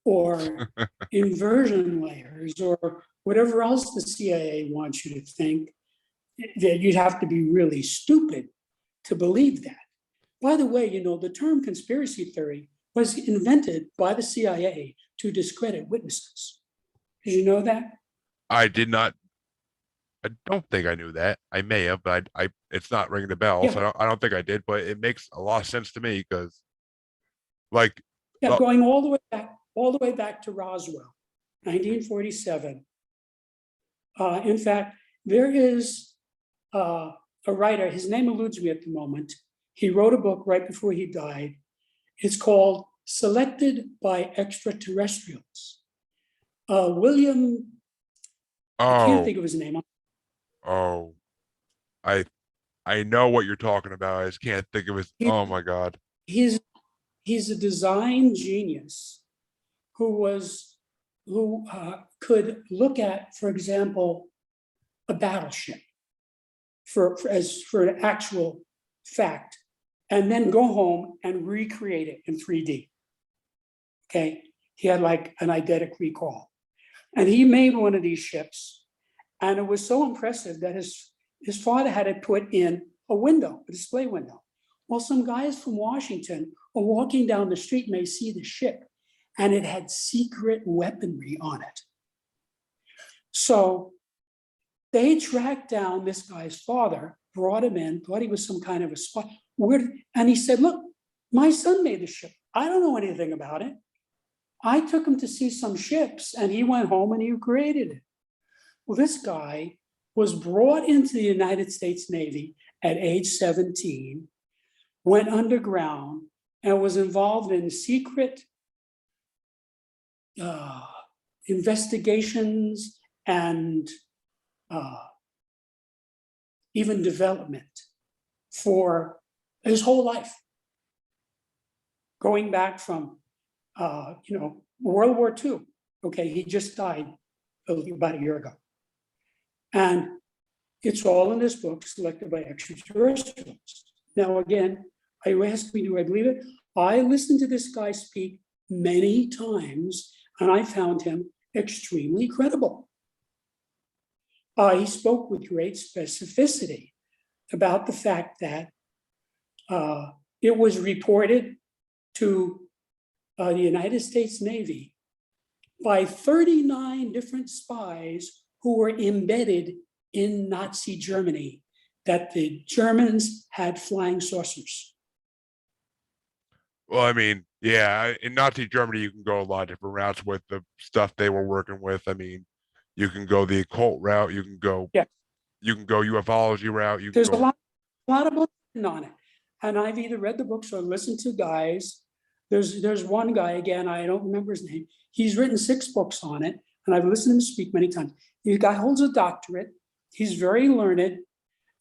or inversion layers or whatever else the CIA wants you to think, that you'd have to be really stupid to believe that. By the way, you know, the term conspiracy theory was invented by the CIA to discredit witnesses. Did you know that? I did not. I don't think I knew that. I may have, but I it's not ringing the bell, Yeah. so I don't think I did. But it makes a lot of sense to me because, like, Yeah, going all the way back to Roswell, 1947. In fact, there is a writer, his name eludes me at the moment. He wrote a book right before he died. It's called Selected by Extraterrestrials. William, I can't oh, think of his name. oh, I I know what you're talking about. I just can't think of his. He, Oh my God. he's he's a design genius who could look at, for example, a battleship for an actual fact, and then go home and recreate it in 3D. Okay, he had like an eidetic recall, and he made one of these ships, and it was so impressive that his father had it put in a window, a display window. Well, some guys from Washington are walking down the street and they see the ship, and it had secret weaponry on it. So they tracked down this guy's father, brought him in, thought he was some kind of a spy. And he said, look, my son made the ship. I don't know anything about it. I took him to see some ships and he went home and he created it. Well, this guy was brought into the United States Navy at age 17, went underground, and was involved in secret investigations and even development for his whole life, going back from World War II. Okay, he just died about a year ago, and it's all in this book, Selected by Extraterrestrials. Now, again, you asked me, do I believe it? I listened to this guy speak many times, and I found him extremely credible. He spoke with great specificity about the fact that it was reported to the United States Navy by 39 different spies who were embedded in Nazi Germany that the Germans had flying saucers. Well, I mean, yeah, in Nazi Germany, you can go a lot of different routes with the stuff they were working with. I mean, you can go the occult route, you can go ufology route, you can There's go. a lot of books on it. And I've either read the books or listened to guys. There's one guy, again, I don't remember his name. He's written 6 books on it, and I've listened to him speak many times. The guy holds a doctorate. He's very learned.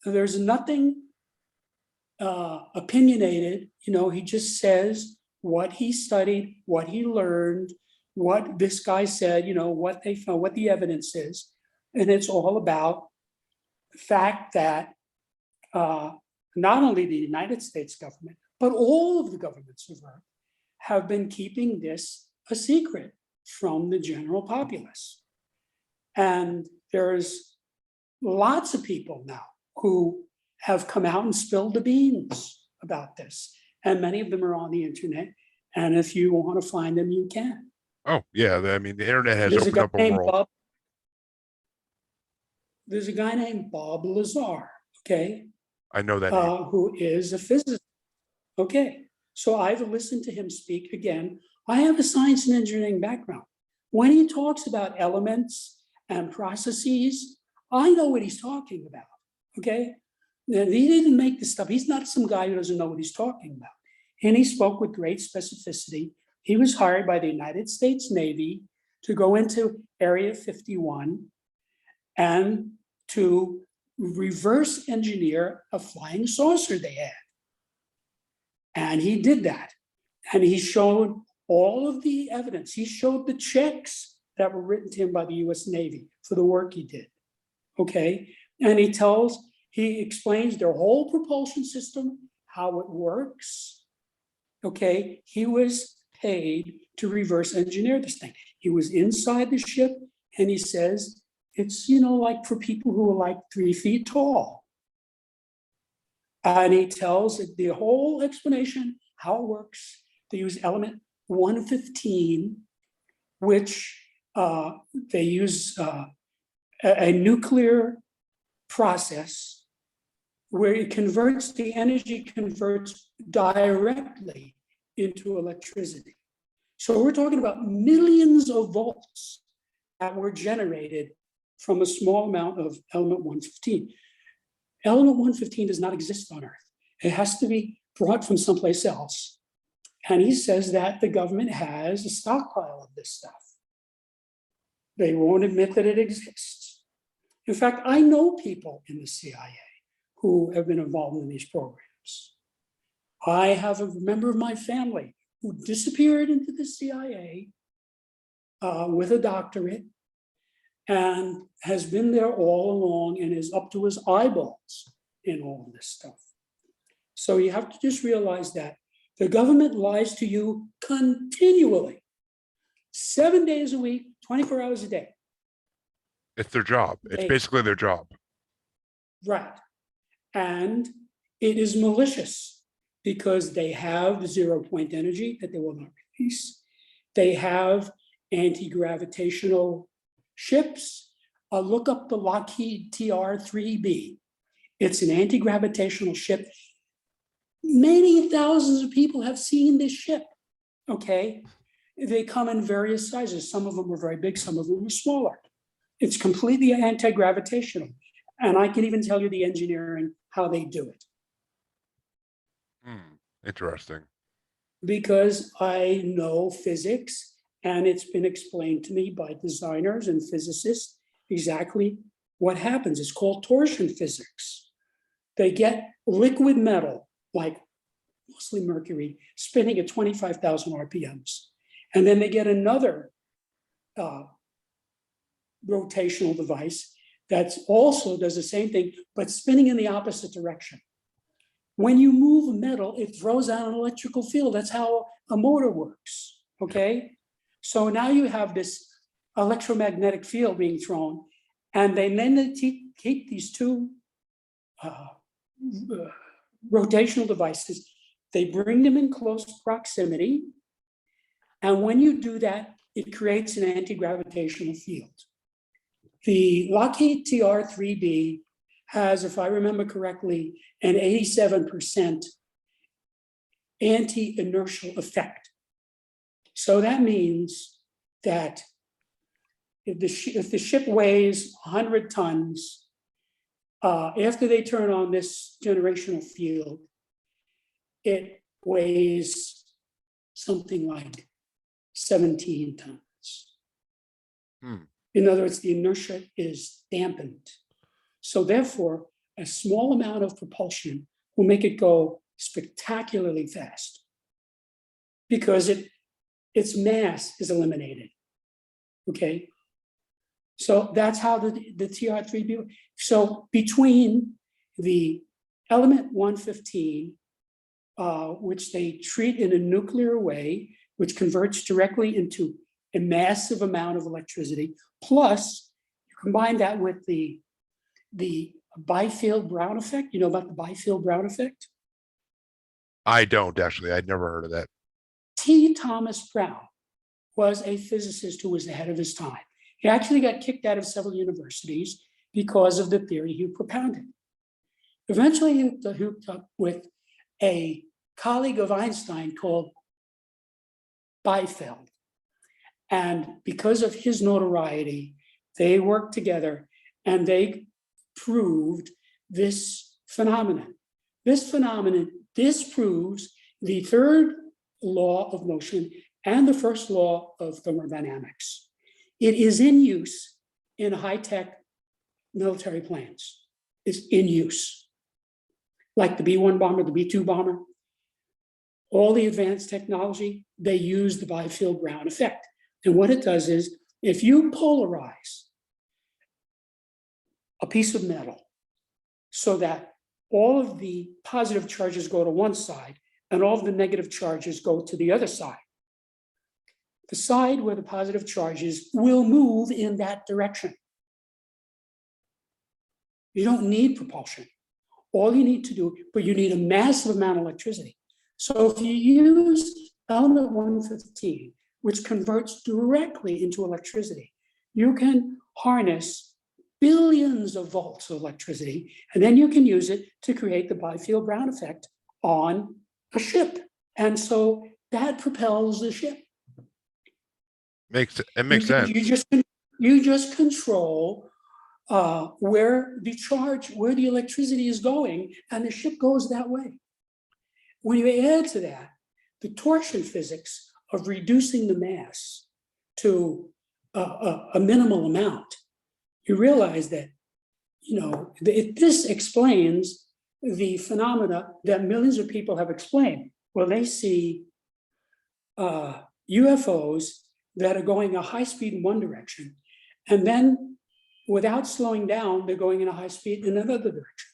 There's nothing opinionated. He just says what he studied, what he learned, what this guy said, what they found, what the evidence is. And it's all about the fact that not only the United States government, but all of the governments of Earth have been keeping this a secret from the general populace. And there's lots of people now who have come out and spilled the beans about this. And many of them are on the internet. And if you want to find them, you can. Oh, yeah. I mean, the internet has There's opened up a world. There's a guy named Bob Lazar, okay? I know that name. Who is a physicist. Okay, so I've listened to him speak again. I have a science and engineering background. When he talks about elements and processes, I know what he's talking about, okay? And he didn't make this stuff. He's not some guy who doesn't know what he's talking about. And he spoke with great specificity. He was hired by the United States Navy to go into Area 51 and to reverse engineer a flying saucer they had. And he did that. And he showed all of the evidence. He showed the checks that were written to him by the US Navy for the work he did, okay? And he explains their whole propulsion system, how it works, okay? He was paid to reverse engineer this thing. He was inside the ship, and he says, it's, like for people who are like 3 feet tall. And he tells the whole explanation, how it works. They use element 115, which they use a nuclear process where the energy converts directly into electricity. So we're talking about millions of volts that were generated from a small amount of element 115. Element 115 does not exist on Earth. It has to be brought from someplace else. And he says that the government has a stockpile of this stuff. They won't admit that it exists. In fact, I know people in the CIA who have been involved in these programs. I have a member of my family who disappeared into the CIA with a doctorate and has been there all along and is up to his eyeballs in all of this stuff. So you have to just realize that the government lies to you continually, 7 days a week, 24 hours a day. It's their job. It's basically their job. Right. And it is malicious because they have the 0-point energy that they will not release. They have anti-gravitational ships. look up the Lockheed TR-3B. It's an anti-gravitational ship. Many thousands of people have seen this ship, okay? They come in various sizes. Some of them are very big, some of them are smaller. It's completely anti-gravitational. And I can even tell you the engineering, how they do it. Interesting. Because I know physics, and it's been explained to me by designers and physicists exactly what happens. It's called torsion physics. They get liquid metal, like mostly mercury, spinning at 25,000 RPMs. And then they get another rotational device that also does the same thing, but spinning in the opposite direction. When you move metal, it throws out an electrical field. That's how a motor works, okay? So now you have this electromagnetic field being thrown, and then they keep these two rotational devices. They bring them in close proximity, and when you do that, it creates an anti-gravitational field. The Lockheed TR-3B has, if I remember correctly, an 87% anti-inertial effect. So that means that if the ship weighs 100 tons, after they turn on this generational field, it weighs something like 17 tons. In other words, the inertia is dampened. So therefore, a small amount of propulsion will make it go spectacularly fast because its mass is eliminated, okay? So that's how the TR-3B, so between the element 115, which they treat in a nuclear way, which converts directly into a massive amount of electricity, plus you combine that with the Byfield-Brown effect. You know about the Byfield-Brown effect? I don't actually. I'd never heard of that. T. Thomas Brown was a physicist who was ahead of his time. He actually got kicked out of several universities because of the theory he propounded. Eventually, he hooked up with a colleague of Einstein called Byfield. And because of his notoriety, they worked together and they proved this phenomenon. This phenomenon disproves the third law of motion and the first law of thermodynamics. It is in use in high-tech military planes. It's in use. Like the B-1 bomber, the B-2 bomber, all the advanced technology, they use the Byfield-Brown effect. And what it does is, if you polarize a piece of metal so that all of the positive charges go to one side and all of the negative charges go to the other side, the side where the positive charges will move in that direction. You don't need propulsion. All you need to do, but you need a massive amount of electricity. So if you use element 115, which converts directly into electricity, you can harness billions of volts of electricity, and then you can use it to create the Byfield-Brown effect on a ship. And so that propels the ship. It makes sense. You just control where the electricity is going, and the ship goes that way. When you add to that the torsion physics of reducing the mass to a minimal amount, you realize that, this explains the phenomena that millions of people have explained. Well, they see UFOs that are going a high speed in one direction, and then without slowing down, they're going in a high speed in another direction.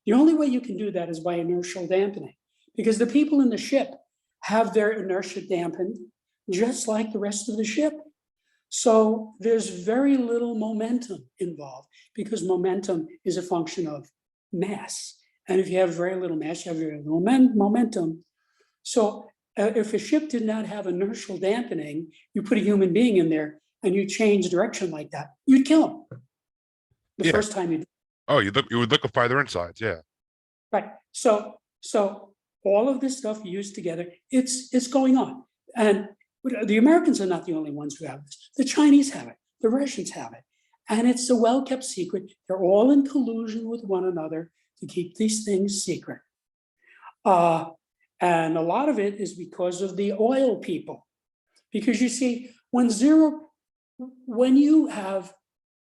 The only way you can do that is by inertial dampening, because the people in the ship have their inertia dampened just like the rest of the ship. So there's very little momentum involved, because momentum is a function of mass. And if you have very little mass, you have very little momentum. So if a ship did not have inertial dampening, you put a human being in there and you change direction like that, you'd kill him. the Yeah. first time you. Oh, you would liquefy their insides. Yeah. Right. So all of this stuff used together, it's going on. And the Americans are not the only ones who have this. The Chinese have it. The Russians have it. And it's a well-kept secret. They're all in collusion with one another to keep these things secret. And a lot of it is because of the oil people. Because you see, when you have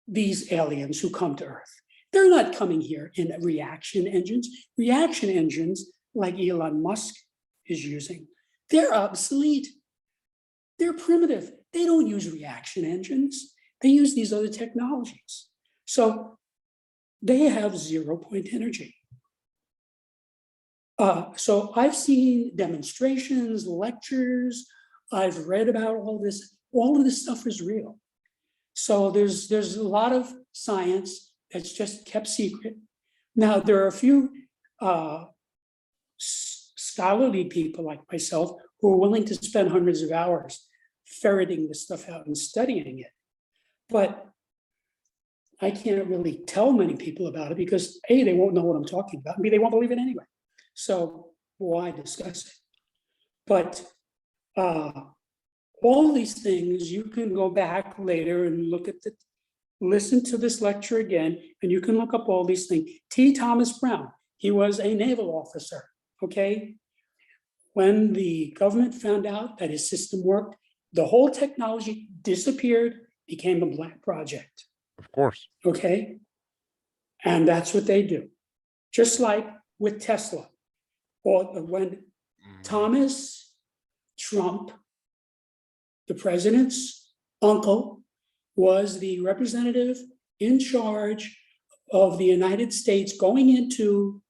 these aliens who come to Earth, they're not coming here in reaction engines. Reaction engines, like Elon Musk is using, they're obsolete. They're primitive. They don't use reaction engines. They use these other technologies. So they have 0-point energy. So I've seen demonstrations, lectures. I've read about all this. All of this stuff is real. So there's a lot of science that's just kept secret. Now, there are a few scholarly people like myself who are willing to spend hundreds of hours ferreting this stuff out and studying it. But I can't really tell many people about it because A, they won't know what I'm talking about, and B, they won't believe it anyway. So why discuss it? But all these things, you can go back later and listen to this lecture again, and you can look up all these things. T. Thomas Brown, he was a naval officer, okay? When the government found out that his system worked, the whole technology disappeared, became a black project. Of course. Okay? And that's what they do. Just like with Tesla, or when Thomas Trump, the president's uncle, was the representative in charge of the United States going into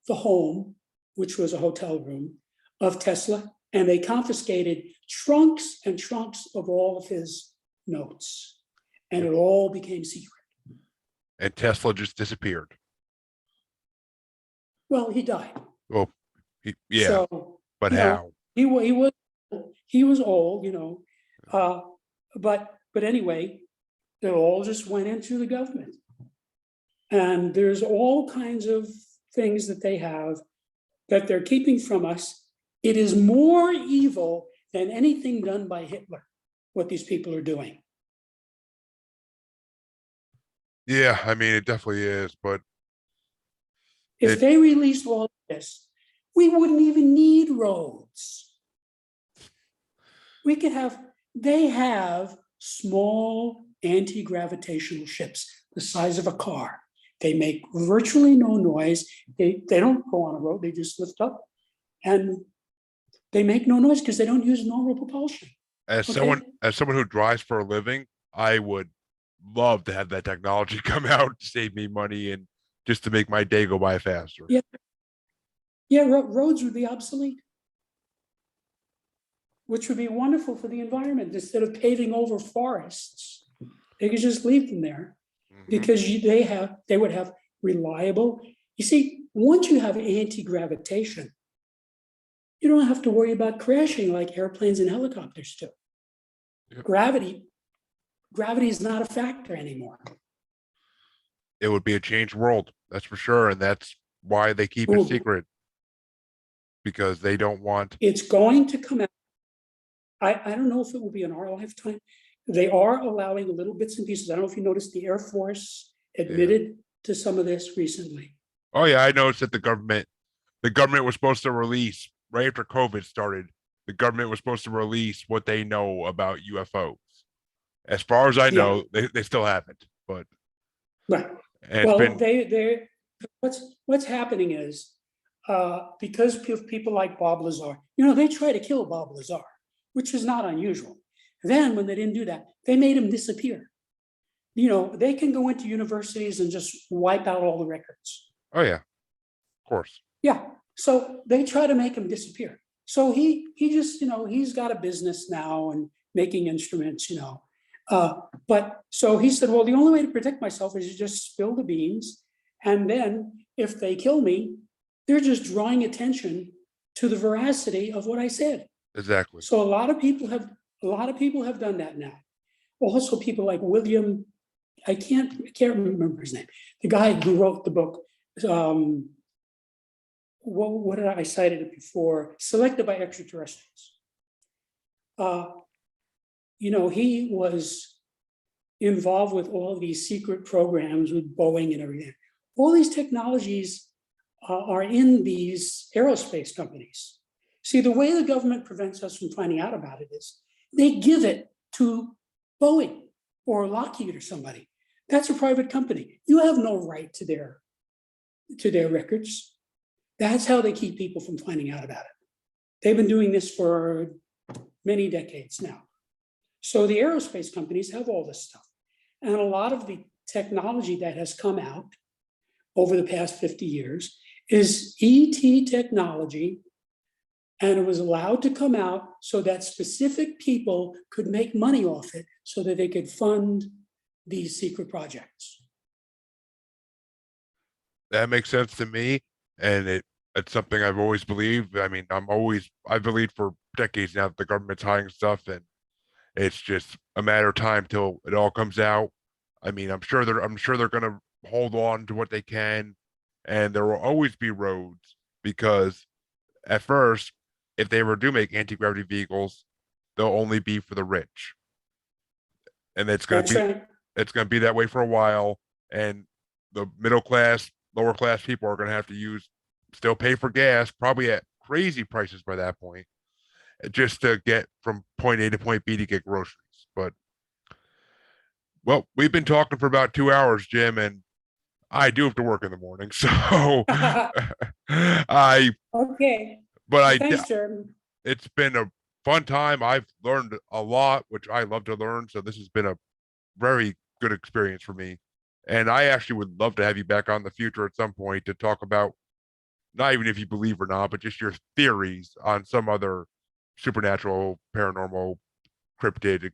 the home, which was a hotel room, of Tesla, and they confiscated trunks and trunks of all of his notes, and it all became secret. And Tesla just disappeared. Well, he died. Well, yeah, So, but you how? know, he was old, but anyway, it all just went into the government. And there's all kinds of things that they have that they're keeping from us. It is more evil than anything done by Hitler, what these people are doing. Yeah, I mean, it definitely is, but If they released all of this, we wouldn't even need roads. They have small anti-gravitational ships the size of a car. They make virtually no noise. They don't go on a road, they just lift up. And they make no noise because they don't use normal propulsion. as Okay. someone who drives for a living, I would love to have that technology come out to save me money and just to make my day go by faster. Yeah, roads would be obsolete, which would be wonderful for the environment. Instead of paving over forests, they could just leave them there because they would have reliable. You see, once you have anti-gravitation, you don't have to worry about crashing like airplanes and helicopters do. Yep. Gravity is not a factor anymore. It would be a changed world, that's for sure, and that's why they keep it secret, because they don't want. It's going to come out. I don't know if it will be in our lifetime. They are allowing little bits and pieces. I don't know if you noticed the Air Force admitted to some of this recently. Oh yeah, I noticed that the government was supposed to release right after COVID started. The government was supposed to release what they know about UFOs. As far as I know, they still haven't. But right. Well, they what's happening is because people like Bob Lazar, they try to kill Bob Lazar, which is not unusual. Then when they didn't do that, they made him disappear. They can go into universities and just wipe out all the records. Oh yeah, of course. Yeah. So they try to make him disappear. So he just, he's got a business now and making instruments, but so he said, well, the only way to protect myself is to just spill the beans. And then if they kill me, they're just drawing attention to the veracity of what I said. Exactly. So a lot of people have done that now. Also, people like William I can't remember his name. The guy who wrote the book, what did I cited it before? Selected by Extraterrestrials. He was involved with all these secret programs with Boeing and everything. All these technologies are in these aerospace companies. See, the way the government prevents us from finding out about it is they give it to Boeing or Lockheed or somebody. That's a private company. You have no right to their records. That's how they keep people from finding out about it. They've been doing this for many decades now. So the aerospace companies have all this stuff. And a lot of the technology that has come out over the past 50 years is ET technology, and it was allowed to come out so that specific people could make money off it so that they could fund these secret projects. That makes sense to me, and it's something I've always believed. I mean, I've believed for decades now that the government's hiding stuff, and it's just a matter of time till it all comes out. I mean, I'm sure they're gonna hold on to what they can, and there will always be roads because at first, if they ever do make anti-gravity vehicles, they'll only be for the rich, and That's right. it's gonna be that way for a while, and the middle class, lower class people are gonna have to still pay for gas, probably at crazy prices by that point, just to get from point A to point B to get groceries. But well, we've been talking for about 2 hours, Jim, and I do have to work in the morning, so I Okay. but Well, thanks, Jeremy. it's been a fun time. I've learned a lot, which I love to learn. So this has been a very good experience for me. And I actually would love to have you back on in the future at some point to talk about not even if you believe or not, but just your theories on some other supernatural, paranormal, cryptid,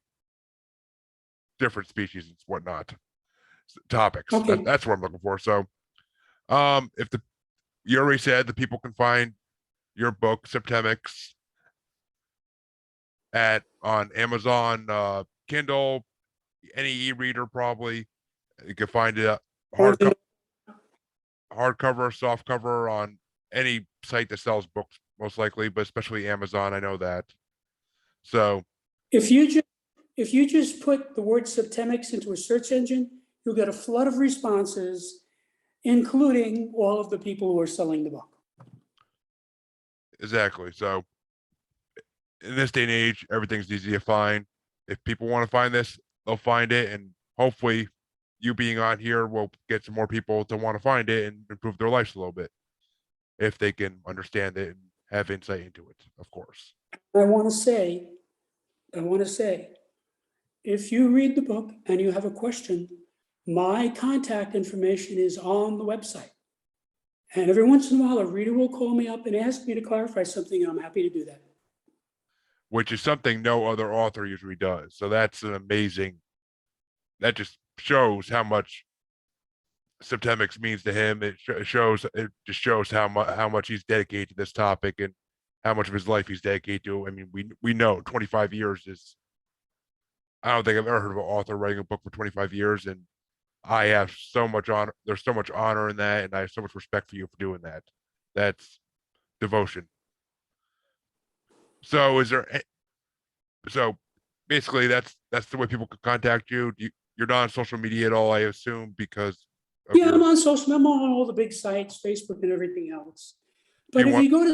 different species and whatnot topics. Okay. That's what I'm looking for. So, if you already said that people can find your book Septemics on Amazon, Kindle, any e-reader probably. You can find it hardcover, softcover on any site that sells books, most likely, but especially Amazon. I know that. So If you just put the word Septemics into a search engine, you'll get a flood of responses, including all of the people who are selling the book. exactly. So in this day and age, everything's easy to find. If people want to find this, they'll find it, and hopefully, you being on here will get some more people to want to find it and improve their lives a little bit if they can understand it and have insight into it, of course. I want to say, if you read the book and you have a question, my contact information is on the website. And every once in a while, a reader will call me up and ask me to clarify something, and I'm happy to do that. Which is something no other author usually does. So that's an amazing. That just shows how much Septemics means to him. It just shows how much he's dedicated to this topic and how much of his life he's dedicated to. I mean, we know 25 years is. I don't think I've ever heard of an author writing a book for 25 years, and I have so much honor. There's so much honor in that, and I have so much respect for you for doing that. That's devotion. So so basically that's the way people can contact you. You're not on social media at all, I assume, because of Yeah, I'm on social. I'm on all the big sites, Facebook and everything else. But if you go to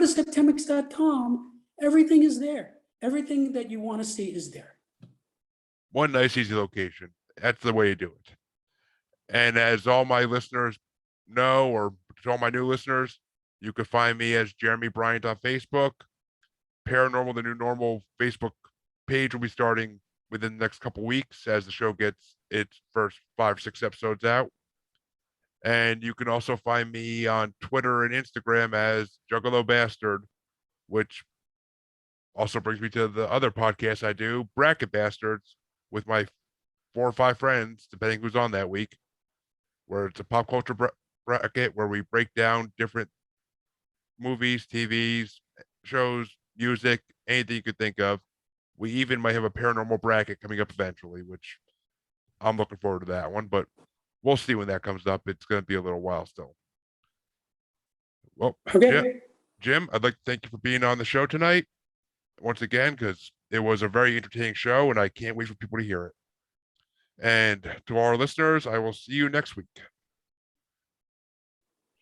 septemics.com, everything is there. Everything that you want to see is there. One nice, easy location. That's the way to do it. And as all my listeners know, or to all my new listeners, you can find me as Jeremy Bryant on Facebook. Paranormal, the New Normal Facebook page will be starting within the next couple weeks as the show gets its first 5 or 6 episodes out. And you can also find me on Twitter and Instagram as Juggalo Bastard, which also brings me to the other podcast I do, Bracket Bastards, with my 4 or 5 friends, depending who's on that week, where it's a pop culture bracket where we break down different movies, TVs, shows, music, anything you could think of. We even might have a paranormal bracket coming up eventually, which I'm looking forward to that one, but we'll see when that comes up. It's going to be a little while still. Well, Okay. Jim, I'd like to thank you for being on the show tonight once again, because it was a very entertaining show and I can't wait for people to hear it. And to our listeners, I will see you next week.